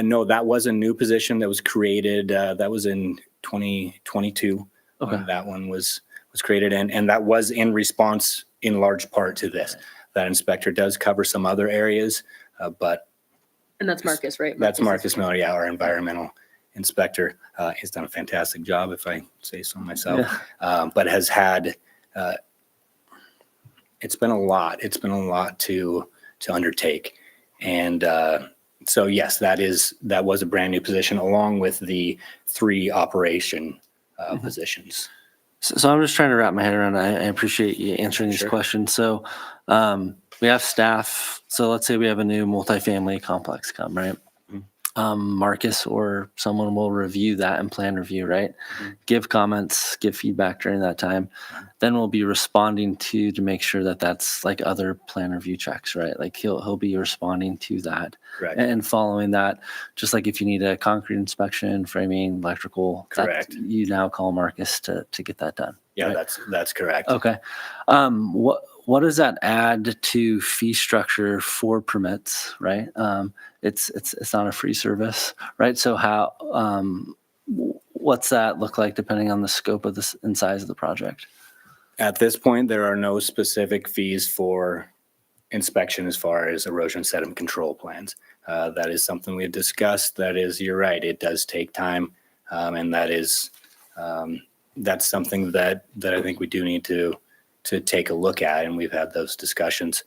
Speaker 12: No, that was a new position that was created. That was in 2022.
Speaker 13: Okay.
Speaker 12: That one was created, and that was in response in large part to this. That inspector does cover some other areas, but.
Speaker 1: And that's Marcus, right?
Speaker 12: That's Marcus Miller, our environmental inspector. He's done a fantastic job, if I say so myself, but has had, it's been a lot. It's been a lot to undertake. And so, yes, that was a brand new position along with the 3 operation positions.
Speaker 13: So I'm just trying to wrap my head around. I appreciate you answering these questions. So we have staff. So let's say we have a new multifamily complex come, right? Marcus or someone will review that and plan review, right? Give comments, give feedback during that time. Then we'll be responding to make sure that that's like other plan review checks, right? Like he'll be responding to that.
Speaker 12: Correct.
Speaker 13: And following that, just like if you need a concrete inspection, framing, electrical,
Speaker 12: Correct.
Speaker 13: You now call Marcus to get that done.
Speaker 12: Yeah,
Speaker 13: right?
Speaker 12: that's correct.
Speaker 13: Okay. What does that add to fee structure for permits, right? It's not a free service, right? So how what's that look like depending on the scope of this and size of the project?
Speaker 12: At this point, there are no specific fees for inspection as far as erosion sediment control plans. That is something we had discussed. That is, you're right, it does take time, and that is that's something that I think we do need to take a look at, and we've had those discussions.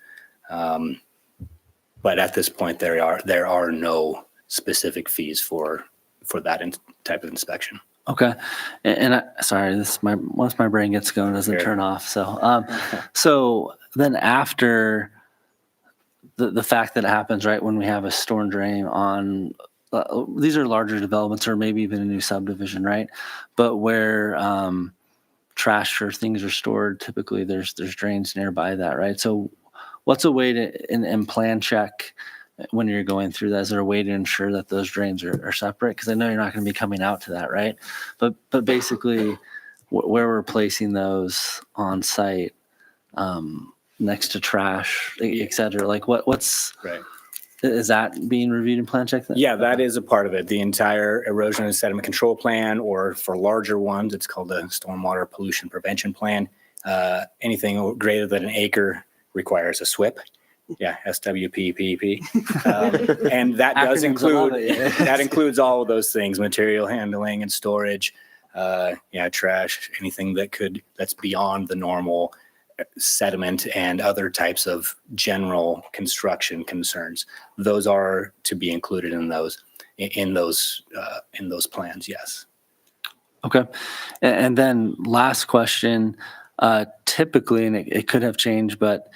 Speaker 12: But at this point, there are no specific fees for that type of inspection.
Speaker 13: Okay, and sorry, once my brain gets going, it doesn't turn off. So, so then after the fact that it happens right when we have a storm drain on, these are larger developments or maybe even a new subdivision, right? But where trash or things are stored, typically there's drains nearby that, right? So what's a way to, in plan check when you're going through that? Is there a way to ensure that those drains are separate? Because I know you're not going to be coming out to that, right? But basically where we're placing those on site, next to trash, et cetera, like what's,
Speaker 12: Right.
Speaker 13: is that being reviewed in plan check then?
Speaker 12: Yeah, that is a part of it. The entire erosion and sediment control plan, or for larger ones, it's called the stormwater pollution prevention plan. Anything greater than an acre requires a SWIP. Yeah, SWPPP. And that does
Speaker 13: Acronyms, I love
Speaker 12: include,
Speaker 13: it.
Speaker 12: that includes all of those things, material handling and storage, trash, anything that's beyond the normal sediment and other types of general construction concerns. Those are to be included in those plans. Yes.
Speaker 13: Okay. And then last question, typically, and it could have changed, but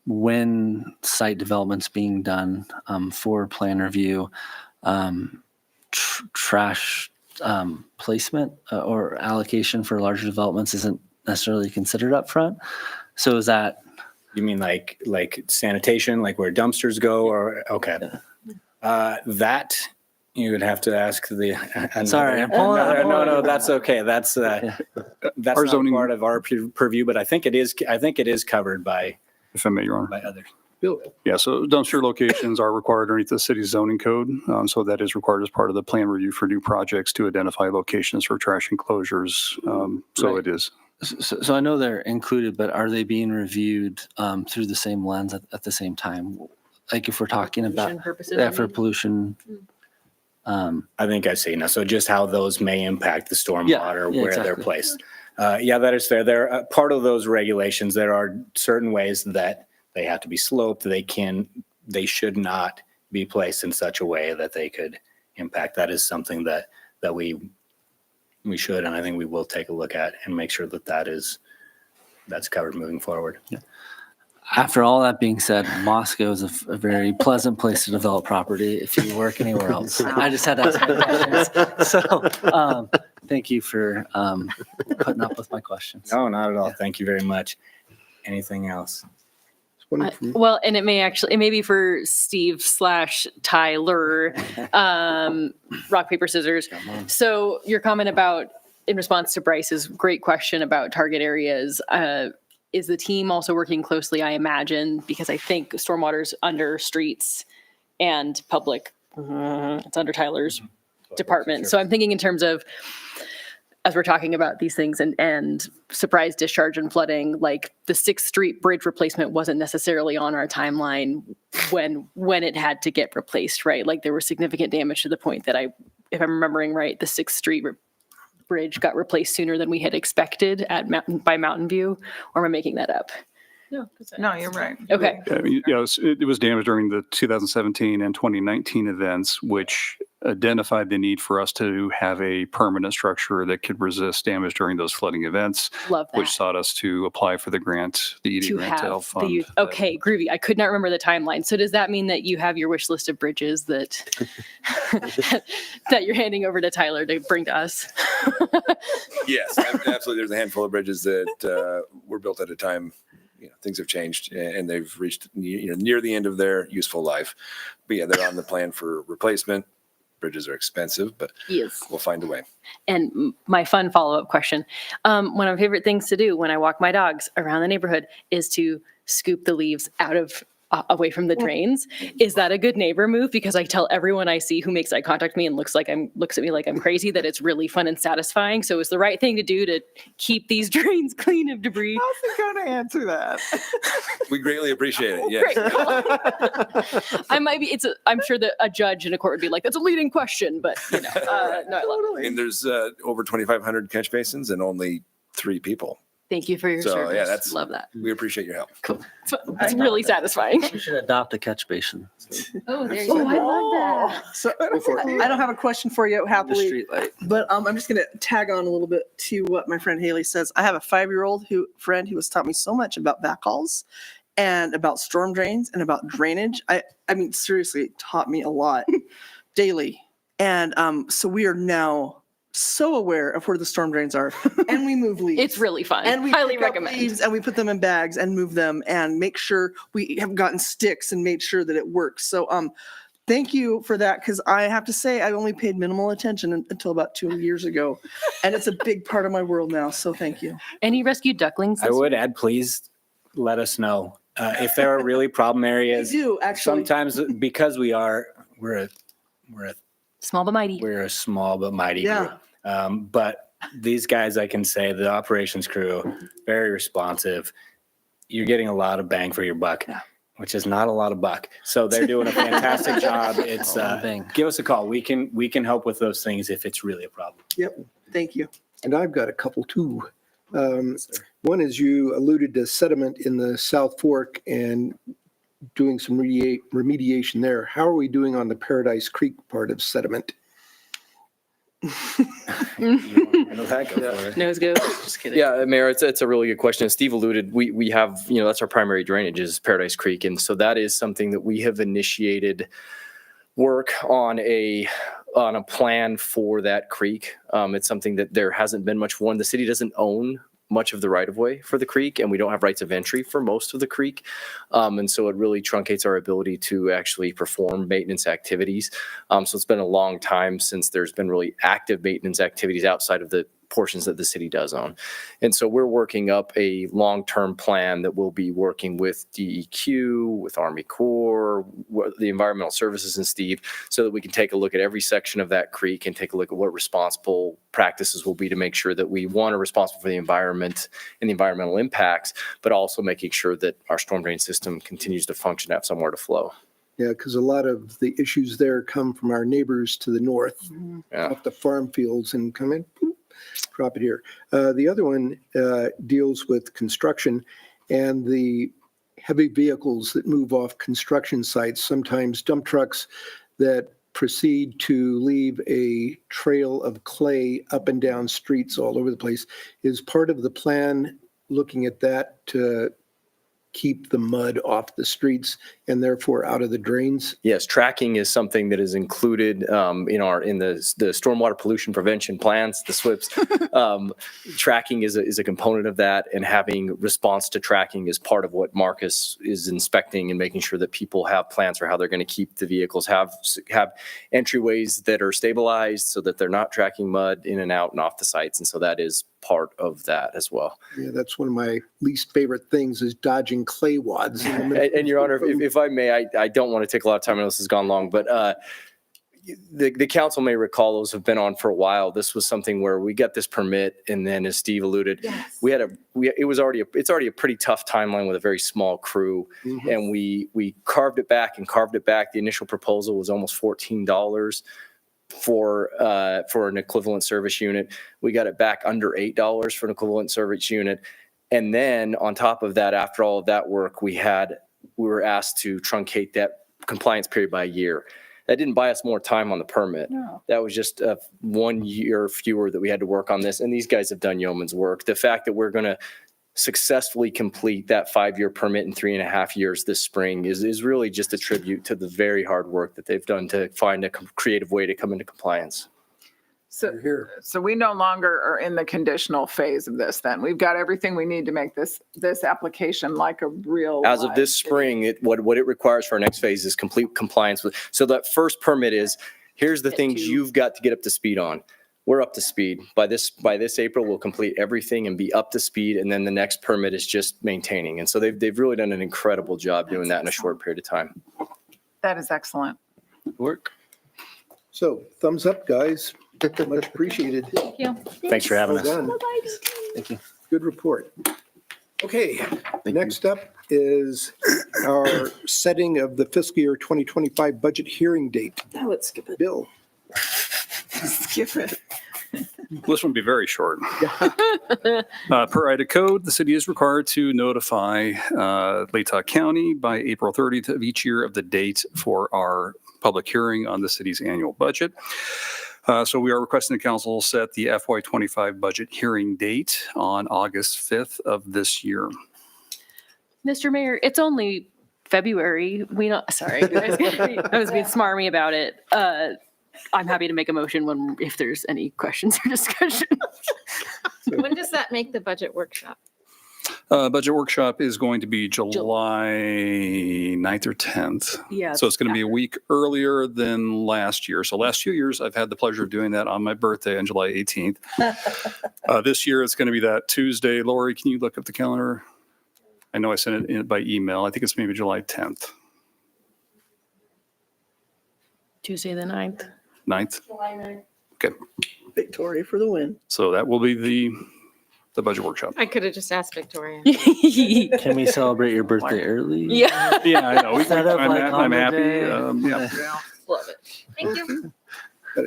Speaker 13: when site development's being done for plan review, trash placement or allocation for larger developments isn't necessarily considered up front. So is that?
Speaker 12: You mean like sanitation, like where dumpsters go, or okay? That you would have to ask the.
Speaker 13: Sorry, I'm pulling up.
Speaker 12: No, that's okay. That's
Speaker 14: Our
Speaker 12: not
Speaker 14: zoning-
Speaker 12: part of our purview, but I think it is. I think it is covered by
Speaker 14: If I may, Your Honor.
Speaker 12: by others.
Speaker 2: Bill,
Speaker 14: Yeah, so dumpster locations are required underneath the city's zoning code. So that is required as part of the plan review for new projects to identify locations for trash enclosures. So
Speaker 13: Right.
Speaker 14: it is.
Speaker 13: So I know they're included, but are they being reviewed through the same lens at the same time? Like if we're talking about,
Speaker 1: Pollution purposes,
Speaker 13: yeah,
Speaker 1: I
Speaker 13: for
Speaker 1: mean.
Speaker 13: pollution.
Speaker 12: I think I see now. So just how those may impact the stormwater
Speaker 13: Yeah,
Speaker 12: where they're
Speaker 13: exactly.
Speaker 12: placed. Yeah, that is fair. They're part of those regulations. There are certain ways that they have to be sloped. They should not be placed in such a way that they could impact. That is something that we should, and I think we will take a look at and make sure that's covered moving forward.
Speaker 13: After all that being said, Moscow is a very pleasant place to develop property if you work anywhere else. I just had to ask my questions. So thank you for putting up with my questions.
Speaker 12: No, not at all. Thank you very much. Anything else?
Speaker 1: Well, and it may be for Steve/Tyler, rock, paper, scissors. So your comment about, in response to Bryce's great question about target areas, is the team also working closely, I imagine, because I think stormwater's under streets and public, it's under Tyler's department. So I'm thinking in terms of, as we're talking about these things and surprise discharge and flooding, like the 6th Street bridge replacement wasn't necessarily on our timeline when it had to get replaced, right? Like there was significant damage to the point that if I'm remembering right, the 6th Street bridge got replaced sooner than we had expected by Mountain View, or am I making that up?
Speaker 3: No, you're right.
Speaker 1: Okay.
Speaker 14: It was damaged during the 2017 and 2019 events, which identified the need for us to have a permanent structure that could resist damage during those flooding events.
Speaker 1: Love that.
Speaker 14: Which sought us to apply for the grant, the ED
Speaker 1: To
Speaker 14: grant to help
Speaker 1: have the
Speaker 14: fund.
Speaker 1: youth. Okay, groovy. I could not remember the timeline. So does that mean that you have your wish list of bridges that that you're handing over to Tyler to bring to us?
Speaker 11: Yes, absolutely. There's a handful of bridges that were built at a time. Things have changed and they've reached near the end of their useful life. But yeah, they're on the plan for replacement. Bridges are expensive, but
Speaker 1: Yes.
Speaker 11: we'll find a way.
Speaker 1: And my fun follow-up question. One of my favorite things to do when I walk my dogs around the neighborhood is to scoop the leaves out of away from the drains. Is that a good neighbor move? Because I tell everyone I see who makes eye contact with me and looks at me like I'm crazy that it's really fun and satisfying. So it's the right thing to do to keep these drains clean of debris.
Speaker 3: How's he going to answer that?
Speaker 11: We greatly appreciate it. Yes.
Speaker 1: Great. I'm sure that a judge in a court would be like, that's a leading question, but no, I love it.
Speaker 11: And there's over 2,500 catch basins and only 3 people.
Speaker 1: Thank you for your
Speaker 11: So,
Speaker 1: service.
Speaker 11: yeah,
Speaker 1: Love that.
Speaker 11: We appreciate your help.
Speaker 1: Cool. It's really satisfying.
Speaker 13: You should adopt a catch basin.
Speaker 1: Oh, there
Speaker 6: Oh, I love that. So I don't have a question for you
Speaker 13: The
Speaker 6: happily,
Speaker 13: street light.
Speaker 6: but I'm just going to tag on a little bit to what my friend Haley says. I have a 5-year-old friend who has taught me so much about backhauls and about storm drains and about drainage. I mean, seriously, it taught me a lot daily. And so we are now so aware of where the storm drains are, and we move leaves.
Speaker 1: It's really fun.
Speaker 6: And we
Speaker 1: highly
Speaker 6: pick up
Speaker 1: recommend.
Speaker 6: leaves and we put them in bags and move them and make sure we have gotten sticks and made sure that it works. So thank you for that, because I have to say I only paid minimal attention until about 2 years ago, and it's a big part of my world now. So thank you.
Speaker 1: Any rescued ducklings?
Speaker 12: I would add, please let us know if there are really problem
Speaker 6: I
Speaker 12: areas.
Speaker 6: do actually.
Speaker 12: Sometimes because we're a
Speaker 1: Small but mighty.
Speaker 12: we're a small but mighty
Speaker 6: Yeah.
Speaker 12: group. But these guys, I can say, the operations crew, very responsive. You're getting a lot of bang for your buck, which is not a lot of buck. So they're doing a fantastic job. It's give us a call. We can help with those things if it's really a problem.
Speaker 6: Yep. Thank you.
Speaker 2: And I've got a couple too. One is you alluded to sediment in the South Fork and doing some remediation there. How are we doing on the Paradise Creek part of sediment?
Speaker 1: Nose goes.
Speaker 6: Just kidding.
Speaker 15: Yeah, Mayor, it's a really good question. As Steve alluded, we have, that's our primary drainage is Paradise Creek. And so that is something that we have initiated work on a plan for that creek. It's something that there hasn't been much one. The city doesn't own much of the right of way for the creek, and we don't have rights of entry for most of the creek. And so it really truncates our ability to actually perform maintenance activities. So it's been a long time since there's been really active maintenance activities outside of the portions that the city does own. And so we're working up a long-term plan that will be working with DEQ, with Army Corps, the environmental services, and Steve, so that we can take a look at every section of that creek and take a look at what responsible practices will be to make sure that we, one, are responsible for the environment and the environmental impacts, but also making sure that our storm drain system continues to function, have somewhere to flow.
Speaker 2: Yeah, because a lot of the issues there come from our neighbors to the north, up the farm fields and come in, boop, drop it here. The other one deals with construction and the heavy vehicles that move off construction sites, sometimes dump trucks that proceed to leave a trail of clay up and down streets all over the place. Is part of the plan looking at that to keep the mud off the streets and therefore out of the drains?
Speaker 15: Yes, tracking is something that is included in the stormwater pollution prevention plans, the SWIPs. Tracking is a component of that, and having response to tracking is part of what Marcus is inspecting and making sure that people have plans for how they're going to keep the vehicles, have entryways that are stabilized so that they're not tracking mud in and out and off the sites. And so that is part of that as well.
Speaker 2: Yeah, that's one of my least favorite things is dodging clay wads.
Speaker 15: And Your Honor, if I may, I don't want to take a lot of time. I know this has gone long, but the council may recall those have been on for a while. This was something where we got this permit, and then as Steve alluded, it's already a pretty tough timeline with a very small crew, and we carved it back. The initial proposal was almost $14 for an equivalent service unit. We got it back under $8 for an equivalent service unit. And then on top of that, after all of that work, we were asked to truncate that compliance period by a year. That didn't buy us more time on the permit.
Speaker 3: No.
Speaker 15: That was just 1 year fewer that we had to work on this. And these guys have done yeoman's work. The fact that we're going to successfully complete that 5-year permit in 3.5 years this spring is really just a tribute to the very hard work that they've done to find a creative way to come into compliance.
Speaker 3: So we no longer are in the conditional phase of this then. We've got everything we need to make this application like a real.
Speaker 15: As of this spring, what it requires for our next phase is complete compliance with. So that first permit is, here's the things you've got to get up to speed on. We're up to speed. By this April, we'll complete everything and be up to speed. And then the next permit is just maintaining. And so they've really done an incredible job doing that in a short period of time.
Speaker 3: That is excellent.
Speaker 2: Work. So thumbs up, guys. Much appreciated.
Speaker 5: Thank you.
Speaker 12: Thanks for having us.
Speaker 2: Well done.
Speaker 13: Thank you.
Speaker 2: Good report. Okay, next up is our setting of the fiscal year 2025 budget hearing date.
Speaker 6: Now let's skip it.
Speaker 2: Bill.
Speaker 6: Skip it.
Speaker 14: Well, this one will be very short. Per Ida code, the city is required to notify Latah County by April 30th of each year of the date for our public hearing on the city's annual budget. So we are requesting the council set the FY25 budget hearing date on August 5th of this year.
Speaker 1: Mr. Mayor, it's only February. We not, sorry, I was being smarmy about it. I'm happy to make a motion if there's any questions or discussion.
Speaker 5: When does that make the budget workshop?
Speaker 14: Budget workshop is going to be July 9th or 10th.
Speaker 1: Yeah.
Speaker 14: So it's going to be a week earlier than last year. So last 2 years, I've had the pleasure of doing that on my birthday on July 18th. This year, it's going to be that Tuesday. Lori, can you look up the calendar? I know I sent it in by email. I think it's maybe July 10th,
Speaker 1: Tuesday the 9th.
Speaker 14: 9th.
Speaker 1: July 9th.
Speaker 14: Okay.
Speaker 6: Victoria for the win.
Speaker 14: So that will be the budget workshop.
Speaker 5: I could have just asked Victoria.
Speaker 13: Can we celebrate your birthday early?
Speaker 1: Yeah.
Speaker 14: Yeah, I know.
Speaker 13: Set up like
Speaker 14: I'm
Speaker 13: on the
Speaker 14: happy.
Speaker 13: day.
Speaker 14: Yeah.
Speaker 1: Love it. Thank you.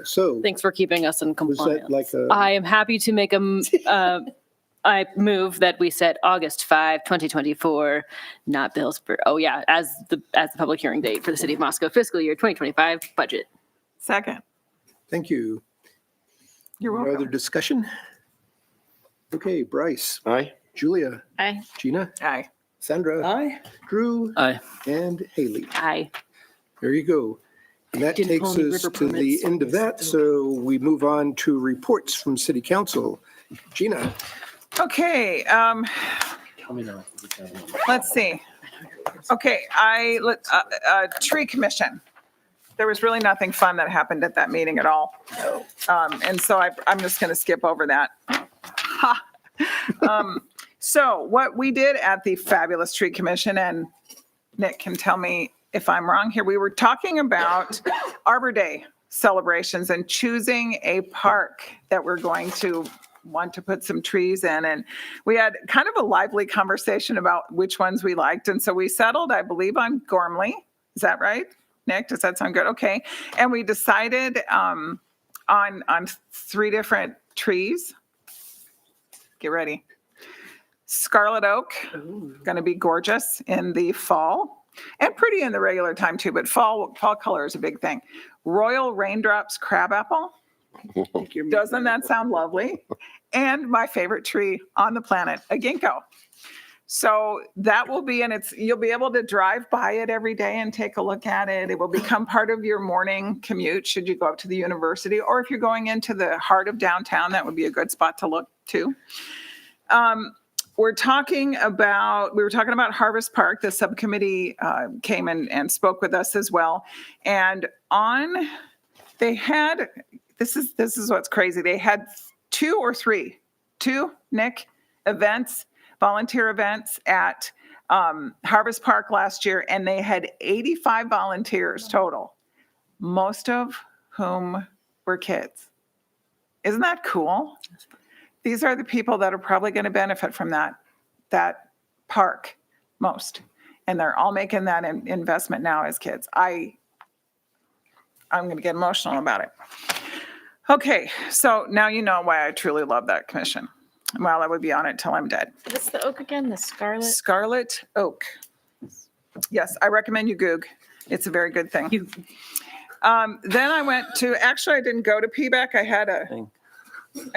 Speaker 2: So
Speaker 1: Thanks for keeping us in
Speaker 2: was
Speaker 1: compliance.
Speaker 2: that like a,
Speaker 1: I am happy to make I move that we set August 5, 2024, not Billsborough. Oh yeah, as the public hearing date for the City of Moscow fiscal year 2025 budget.
Speaker 3: Second.
Speaker 2: thank you.
Speaker 3: You're
Speaker 2: Any other
Speaker 3: welcome.
Speaker 2: discussion? Okay, Bryce,
Speaker 4: Aye.
Speaker 2: Julia,
Speaker 5: Aye.
Speaker 2: Gina,
Speaker 3: Aye.
Speaker 2: Sandra,
Speaker 6: Aye.
Speaker 2: Drew,
Speaker 13: Aye.
Speaker 2: and Haley.
Speaker 1: Aye.
Speaker 2: There you go. And that
Speaker 1: Didn't
Speaker 2: takes
Speaker 1: pull any
Speaker 2: us
Speaker 1: river
Speaker 2: to the
Speaker 1: permits.
Speaker 2: end of that. So we move on to reports from City Council. Gina,
Speaker 3: Okay,
Speaker 13: Tell me now.
Speaker 3: let's see. Okay, tree commission. There was really nothing fun that happened at that meeting at all. And so I'm just going to skip over that. Ha. So what we did at the fabulous tree commission, and Nick can tell me if I'm wrong here, we were talking about Arbor Day celebrations and choosing a park that we're going to want to put some trees in. And we had kind of a lively conversation about which ones we liked. And so we settled, I believe, on Gormley. Is that right? Nick, does that sound good? Okay. And we decided on 3 different trees. Get ready. Scarlet oak, going to be gorgeous in the fall and pretty in the regular time too, but fall color is a big thing. Royal Raindrops crabapple. Doesn't that sound lovely? And my favorite tree on the planet, a ginkgo. So that will be, and you'll be able to drive by it every day and take a look at it. It will become part of your morning commute should you go up to the university, or if you're going into the heart of downtown, that would be a good spot to look too. We were talking about Harvest Park. The subcommittee came and spoke with us as well. And they had, this is what's crazy. They had 2 or 3, Nick, volunteer events at Harvest Park last year, and they had 85 volunteers total, most of whom were kids. Isn't that cool? These are the people that are probably going to benefit from that park most, and they're all making that investment now as kids. I'm going to get emotional about it. Okay, so now you know why I truly love that commission. Well, I would be on it till I'm dead.
Speaker 5: What's the oak again? The scarlet?
Speaker 3: Scarlet oak. Yes, I recommend you Goog. It's a very good thing. Then I went to, actually I didn't go to PBAC. I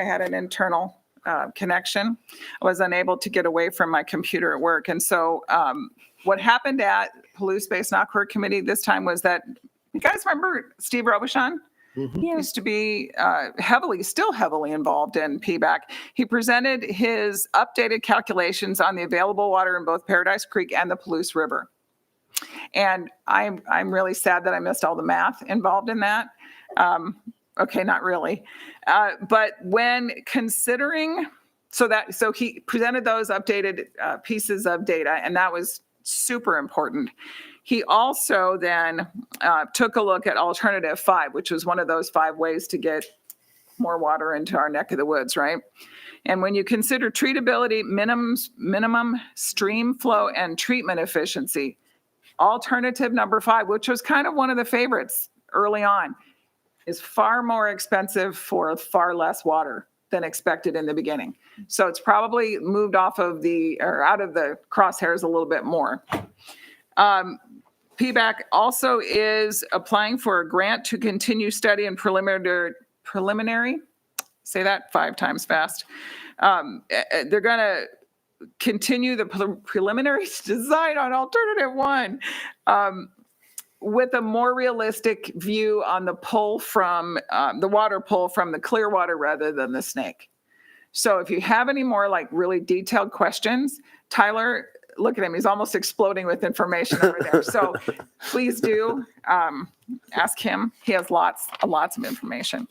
Speaker 3: had an internal connection. I was unable to get away from my computer at work. And so what happened at Palouse Space and Aquatic Committee this time was that, you guys remember Steve Robichon? He used to be still heavily involved in PBAC. He presented his updated calculations on the available water in both Paradise Creek and the Palouse River. And I'm really sad that I missed all the math involved in that. Okay, not really. But when considering, so he presented those updated pieces of data, and that was super important. He also then took a look at alternative 5, which was one of those 5 ways to get more water into our neck of the woods, right? And when you consider treatability, minimum stream flow, and treatment efficiency, alternative number 5, which was kind of one of the favorites early on, is far more expensive for far less water than expected in the beginning. So it's probably moved out of the crosshairs a little bit more. PBAC also is applying for a grant to continue study and preliminary, say that 5 times fast. They're going to continue the preliminary design on alternative one with a more realistic view on the pull from the water pull from the Clearwater rather than the Snake. So if you have any more like really detailed questions, Tyler, look at him. He's almost exploding with information over there. So please do ask him. He has lots of information.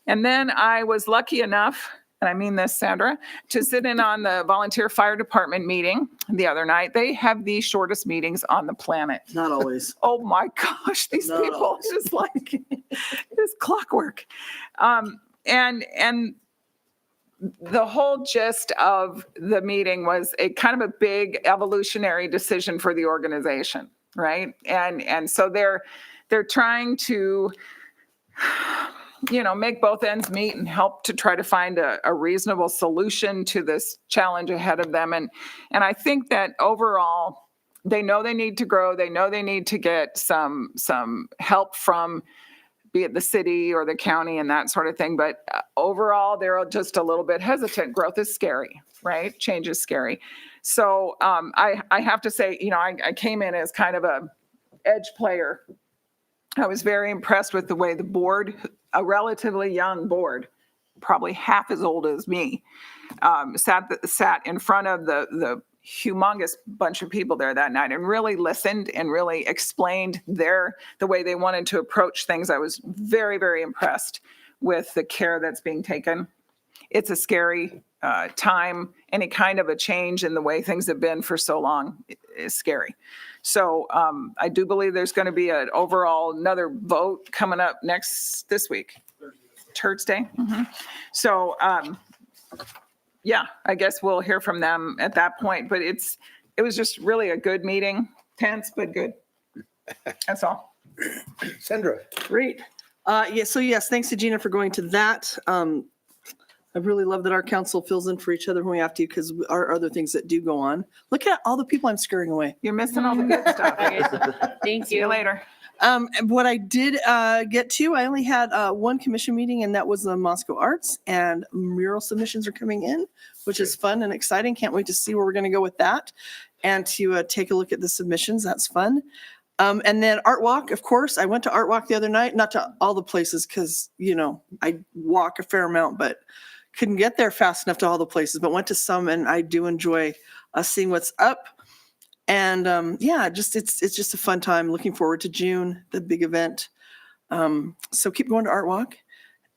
Speaker 3: And then I was lucky enough, and I mean this, Sandra, to sit in on the volunteer fire department meeting the other night. They have the shortest meetings on the planet.
Speaker 6: Not always.
Speaker 3: Oh my gosh, these
Speaker 6: Not
Speaker 3: people
Speaker 6: always.
Speaker 3: just like it's clockwork. And the whole gist of the meeting was a kind of a big evolutionary decision for the organization, right? And so they're trying to, make both ends meet and help to try to find a reasonable solution to this challenge ahead of them. And I think that overall, they know they need to grow. They know they need to get some help from be it the city or the county and that sort of thing. But overall, they're just a little bit hesitant. Growth is scary, right? Change is scary. So I have to say, I came in as kind of a edge player. I was very impressed with the way the board, a relatively young board, probably half as old as me, sat in front of the humongous bunch of people there that night and really listened and really explained the way they wanted to approach things. I was very, very impressed with the care that's being taken. It's a scary time. Any kind of a change in the way things have been for so long is scary. So I do believe there's going to be another vote coming up this week, Thursday. Mm-hmm. So yeah, I guess we'll hear from them at that point. But it was just really a good meeting, tense but good. That's all.
Speaker 2: Sandra.
Speaker 6: Great. Yes, thanks to Gina for going to that. I really love that our council fills in for each other when we have to, because there are other things that do go on. Look at all the people I'm scaring away.
Speaker 3: You're missing all the good stuff.
Speaker 5: Thank
Speaker 3: See you later.
Speaker 6: And what I did get to, I only had one commission meeting, and that was the Moscow Arts, and mural submissions are coming in, which is fun and exciting. Can't wait to see where we're going to go with that and to take a look at the submissions. That's fun. And then Art Walk, of course. I went to Art Walk the other night, not to all the places because, I walk a fair amount, but couldn't get there fast enough to all the places, but went to some, and I do enjoy seeing what's up. And it's just a fun time. Looking forward to June, the big event. So keep going to Art Walk.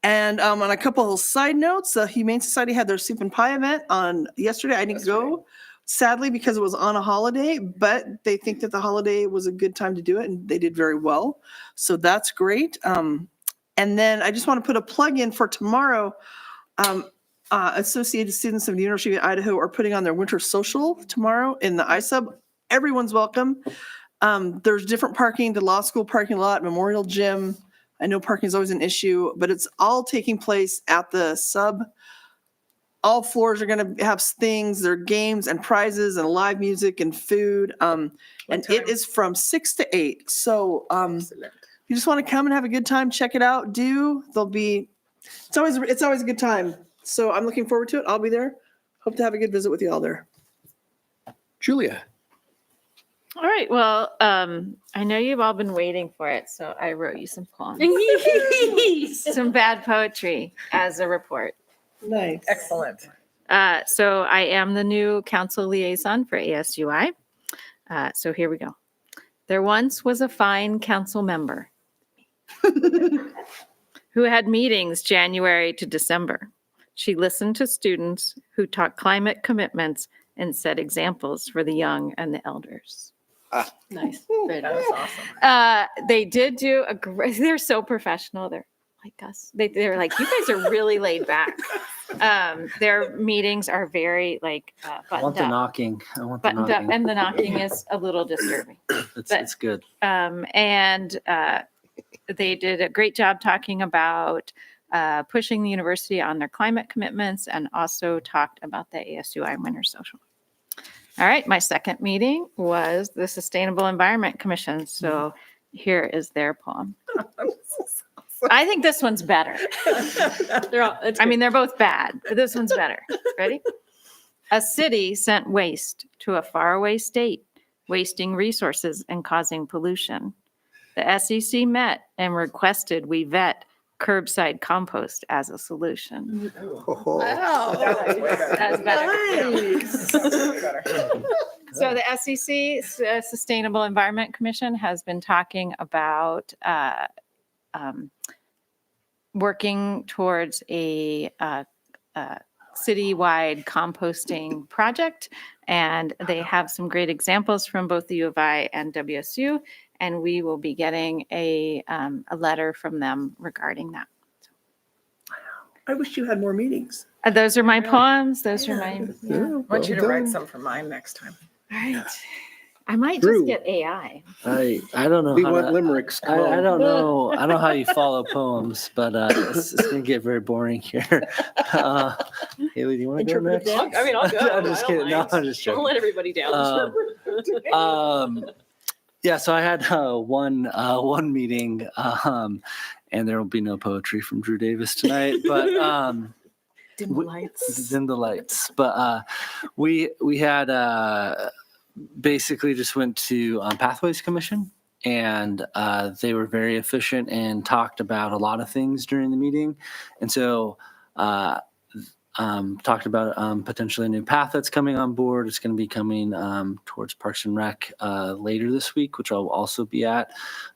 Speaker 6: And on a couple of side notes, the Humane Society had their Soup and Pie event on yesterday. I didn't go, sadly, because it was on a holiday, but they think that the holiday was a good time to do it, and they did very well. So that's great. And then I just want to put a plug in for tomorrow. Associated students of the University of Idaho are putting on their winter social tomorrow in the iSub. Everyone's welcome. There's different parking, the law school parking lot, Memorial Gym. I know parking is always an issue, but it's all taking place at the sub. All floors are going to have things, there are games and prizes and live music and food. And it is from 6 to 8. So you just want to come and have a good time, check it out. It's always a good time. So I'm looking forward to it. I'll be there. Hope to have a good visit with you all there.
Speaker 2: Julia.
Speaker 5: All right. Well, I know you've all been waiting for it, so I wrote you some poems. Some bad poetry as a report.
Speaker 6: Nice.
Speaker 3: Excellent.
Speaker 5: So I am the new council liaison for ASUI. So here we go. There once was a fine council member who had meetings January to December. She listened to students who taught climate commitments and set examples for the young and the elders. Nice. That was awesome. They did do a great, they're so professional. They're like us. They're like, you guys are really laid back. Their meetings are very
Speaker 13: I want the knocking. I want the
Speaker 5: buttoned
Speaker 13: knocking.
Speaker 5: up, and the knocking is a little disturbing.
Speaker 13: It's good.
Speaker 5: They did a great job talking about pushing the university on their climate commitments, and also talked about the ASUI Winter Social. All right, my second meeting was the Sustainable Environment Commission. So here is their poem. I think this one's better. They're both bad, but this one's better. Ready? A city sent waste to a faraway state, wasting resources and causing pollution. The SEC met and requested we vet curbside compost as a solution. That's better. So the SEC, Sustainable Environment Commission, has been talking about working towards a citywide composting project, and they have some great examples from both the U of I and WSU, and we will be getting a letter from them regarding that.
Speaker 6: I wish you had more meetings.
Speaker 5: Those are my poems. Those are my.
Speaker 3: I want you to write some for mine next time.
Speaker 5: All right. I might
Speaker 2: Drew.
Speaker 5: just get AI.
Speaker 13: I don't know.
Speaker 2: We
Speaker 13: how
Speaker 2: want
Speaker 13: to-
Speaker 2: limericks. Come
Speaker 13: I
Speaker 2: on.
Speaker 13: don't know. I don't know how you follow poems, but it's gonna get very boring here. Haley, do you want to go next?
Speaker 1: I mean, I'll go.
Speaker 13: I'm just kidding. No, I'm just joking.
Speaker 1: Don't let everybody down.
Speaker 13: Yeah, so I had one meeting, and there will be no poetry from Drew Davis tonight, but
Speaker 3: Dim the lights.
Speaker 13: dim the lights. But we had basically just went to Pathways Commission, and they were very efficient and talked about a lot of things during the meeting, and so. Talked about potentially a new path that's coming on board. It's going to be coming towards Parks and Rec later this week, which I'll also be at.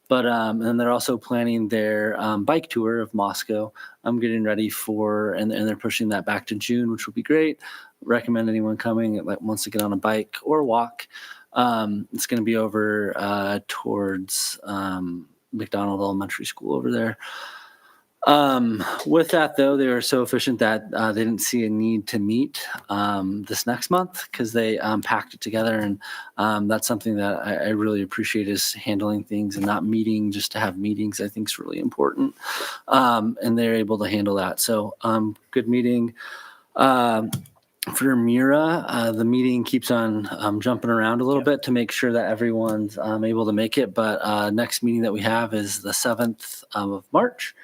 Speaker 13: But and they're also planning their bike tour of Moscow. I'm getting ready for, and they're pushing that back to June, which will be great. Recommend anyone coming that wants to get on a bike or walk. It's going to be over towards McDonald Elementary School over there. With that, though, they were so efficient that they didn't see a need to meet this next month because they packed it together. And that's something that I really appreciate, is handling things and not meeting just to have meetings. I think is really important. And they're able to handle that. So good meeting. For Mira, the meeting keeps on jumping around a little bit to make sure that everyone's able to make it. But next meeting that we have is the 7th of March.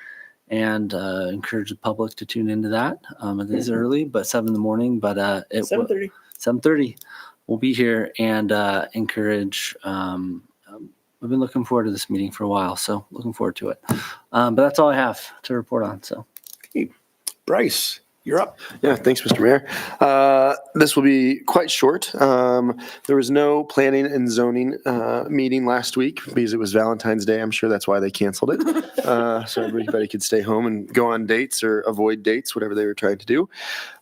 Speaker 13: And encourage the public to tune into that. It is early, but 7 in the morning. But
Speaker 6: 7:30.
Speaker 13: 7:30, we'll be here and encourage. We've been looking forward to this meeting for a while, so looking forward to it. But that's all I have to report on. So,
Speaker 2: Bryce, you're up.
Speaker 4: Yeah, thanks, Mr. Mayor. This will be quite short. There was no planning and zoning meeting last week because it was Valentine's Day. I'm sure that's why they canceled it. So everybody could stay home and go on dates or avoid dates, whatever they were trying to do.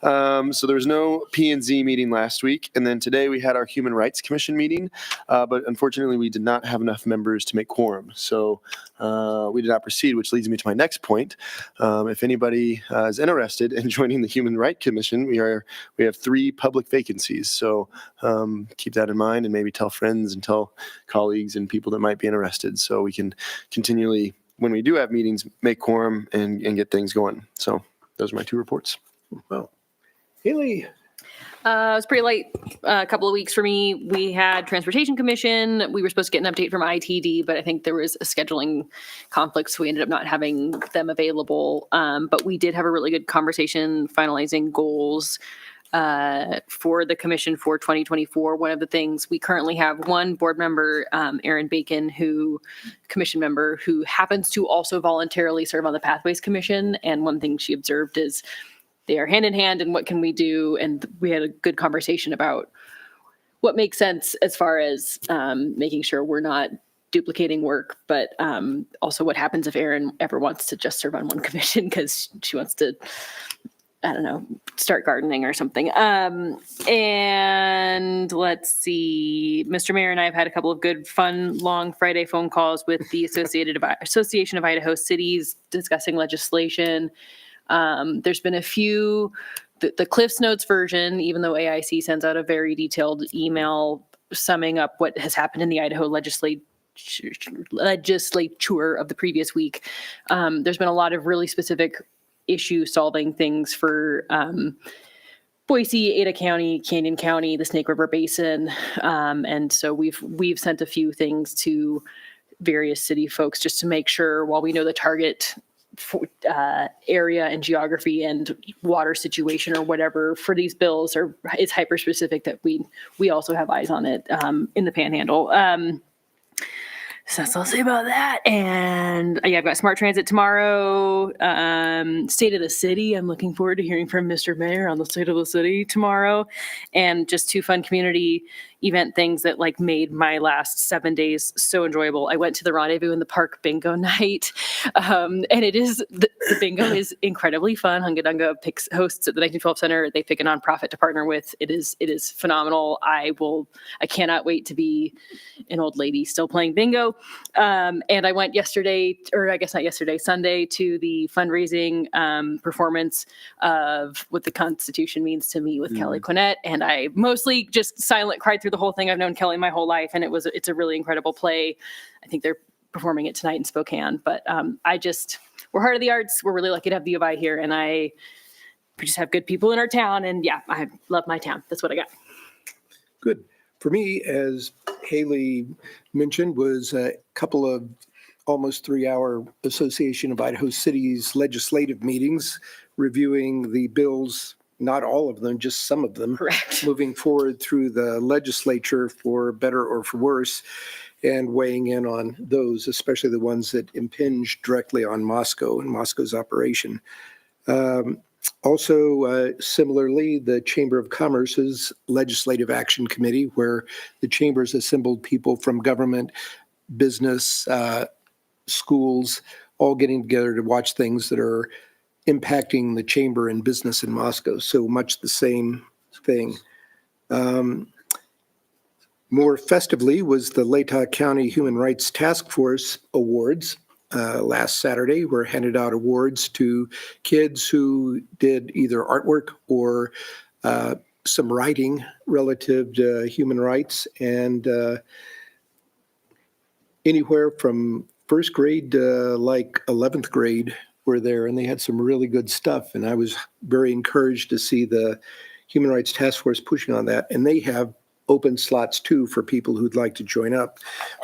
Speaker 4: So there was no P&Z meeting last week. And then today we had our Human Rights Commission meeting. But unfortunately, we did not have enough members to make quorum. So we did not proceed, which leads me to my next point. If anybody is interested in joining the Human Rights Commission, we have 3 public vacancies. So keep that in mind and maybe tell friends and tell colleagues and people that might be interested so we can continually, when we do have meetings, make quorum and get things going. So those are my 2 reports.
Speaker 2: Well, Haley.
Speaker 1: It was pretty late, a couple of weeks for me. We had Transportation Commission. We were supposed to get an update from ITD, but I think there was a scheduling conflict, so we ended up not having them available. But we did have a really good conversation finalizing goals for the commission for 2024. One of the things, we currently have one board member, Erin Bacon, commission member, who happens to also voluntarily serve on the Pathways Commission. And one thing she observed is they are hand in hand, and what can we do? And we had a good conversation about what makes sense as far as making sure we're not duplicating work, but also what happens if Erin ever wants to just serve on one commission because she wants to, I don't know, start gardening or something. And let's see, Mr. Mayor and I have had a couple of good, fun, long Friday phone calls with the Association of Idaho Cities discussing legislation. There's been a few, the Cliffs Notes version, even though AIC sends out a very detailed email summing up what has happened in the Idaho legislature of the previous week. There's been a lot of really specific issue solving things for Boise, Ada County, Canyon County, the Snake River Basin. And so we've sent a few things to various city folks just to make sure, while we know the target
Speaker 16: area and geography and water situation or whatever for these bills or is hyper specific that we also have eyes on it in the Panhandle. So that's all I'll say about that. And yeah, I've got Smart Transit tomorrow. State of the City. I'm looking forward to hearing from Mr. Mayor on the State of the City tomorrow. And just 2 fun community event things that like made my last 7 days so enjoyable. I went to the Rendezvous in the Park bingo night. And it is, the bingo is incredibly fun. Hunga Dunga hosts at the 1912 Center. They pick a nonprofit to partner with. It is phenomenal. I cannot wait to be an old lady still playing bingo. And I went yesterday, or I guess not yesterday, Sunday, to the fundraising performance of What the Constitution Means to Me with Kelly Quinnett. And I mostly just silent cried through the whole thing. I've known Kelly my whole life, and it's a really incredible play. I think they're performing it tonight in Spokane. But we're Heart of the Arts. We're really lucky to have the U of I here, and we just have good people in our town. And yeah, I love my town. That's what I got.
Speaker 2: Good. For me, as Haley mentioned, was a couple of almost 3-hour Association of Idaho Cities legislative meetings reviewing the bills, not all of them, just some of them,
Speaker 16: Correct.
Speaker 2: Moving forward through the legislature for better or for worse, and weighing in on those, especially the ones that impinge directly on Moscow and Moscow's operation. Also, similarly, the Chamber of Commerce's Legislative Action Committee, where the chambers assembled people from government, business, schools, all getting together to watch things that are impacting the chamber and business in Moscow. So much the same thing. More festively was the Latah County Human Rights Task Force Awards. Last Saturday, were handed out awards to kids who did either artwork or some writing relative to human rights, and anywhere from first grade to like 11th grade were there, and they had some really good stuff. And I was very encouraged to see the Human Rights Task Force pushing on that, and they have open slots too for people who'd like to join up.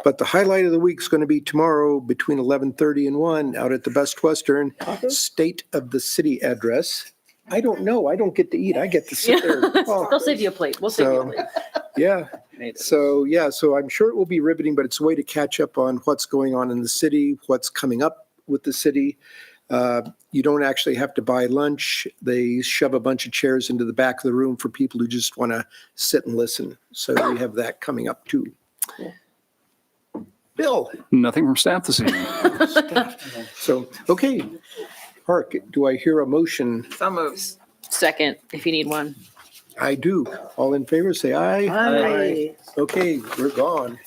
Speaker 2: But the highlight of the week is going to be tomorrow between 11:30 and 1 out at the Best Western State of the City address. I don't know. I don't get to eat. I get to sit there.
Speaker 16: They'll save you a plate. We'll save you a plate.
Speaker 2: Yeah. So I'm sure it will be riveting, but it's a way to catch up on what's going on in the city, what's coming up with the city. You don't actually have to buy lunch. They shove a bunch of chairs into the back of the room for people who just want to sit and listen. So we have that coming up too. Bill.
Speaker 14: Nothing from staff this evening.
Speaker 2: So, okay. Park, do I hear a motion?
Speaker 3: So moves.
Speaker 16: Second, if you need one.
Speaker 2: I do. All in favor, say aye.
Speaker 6: Aye.
Speaker 2: Okay, we're gone.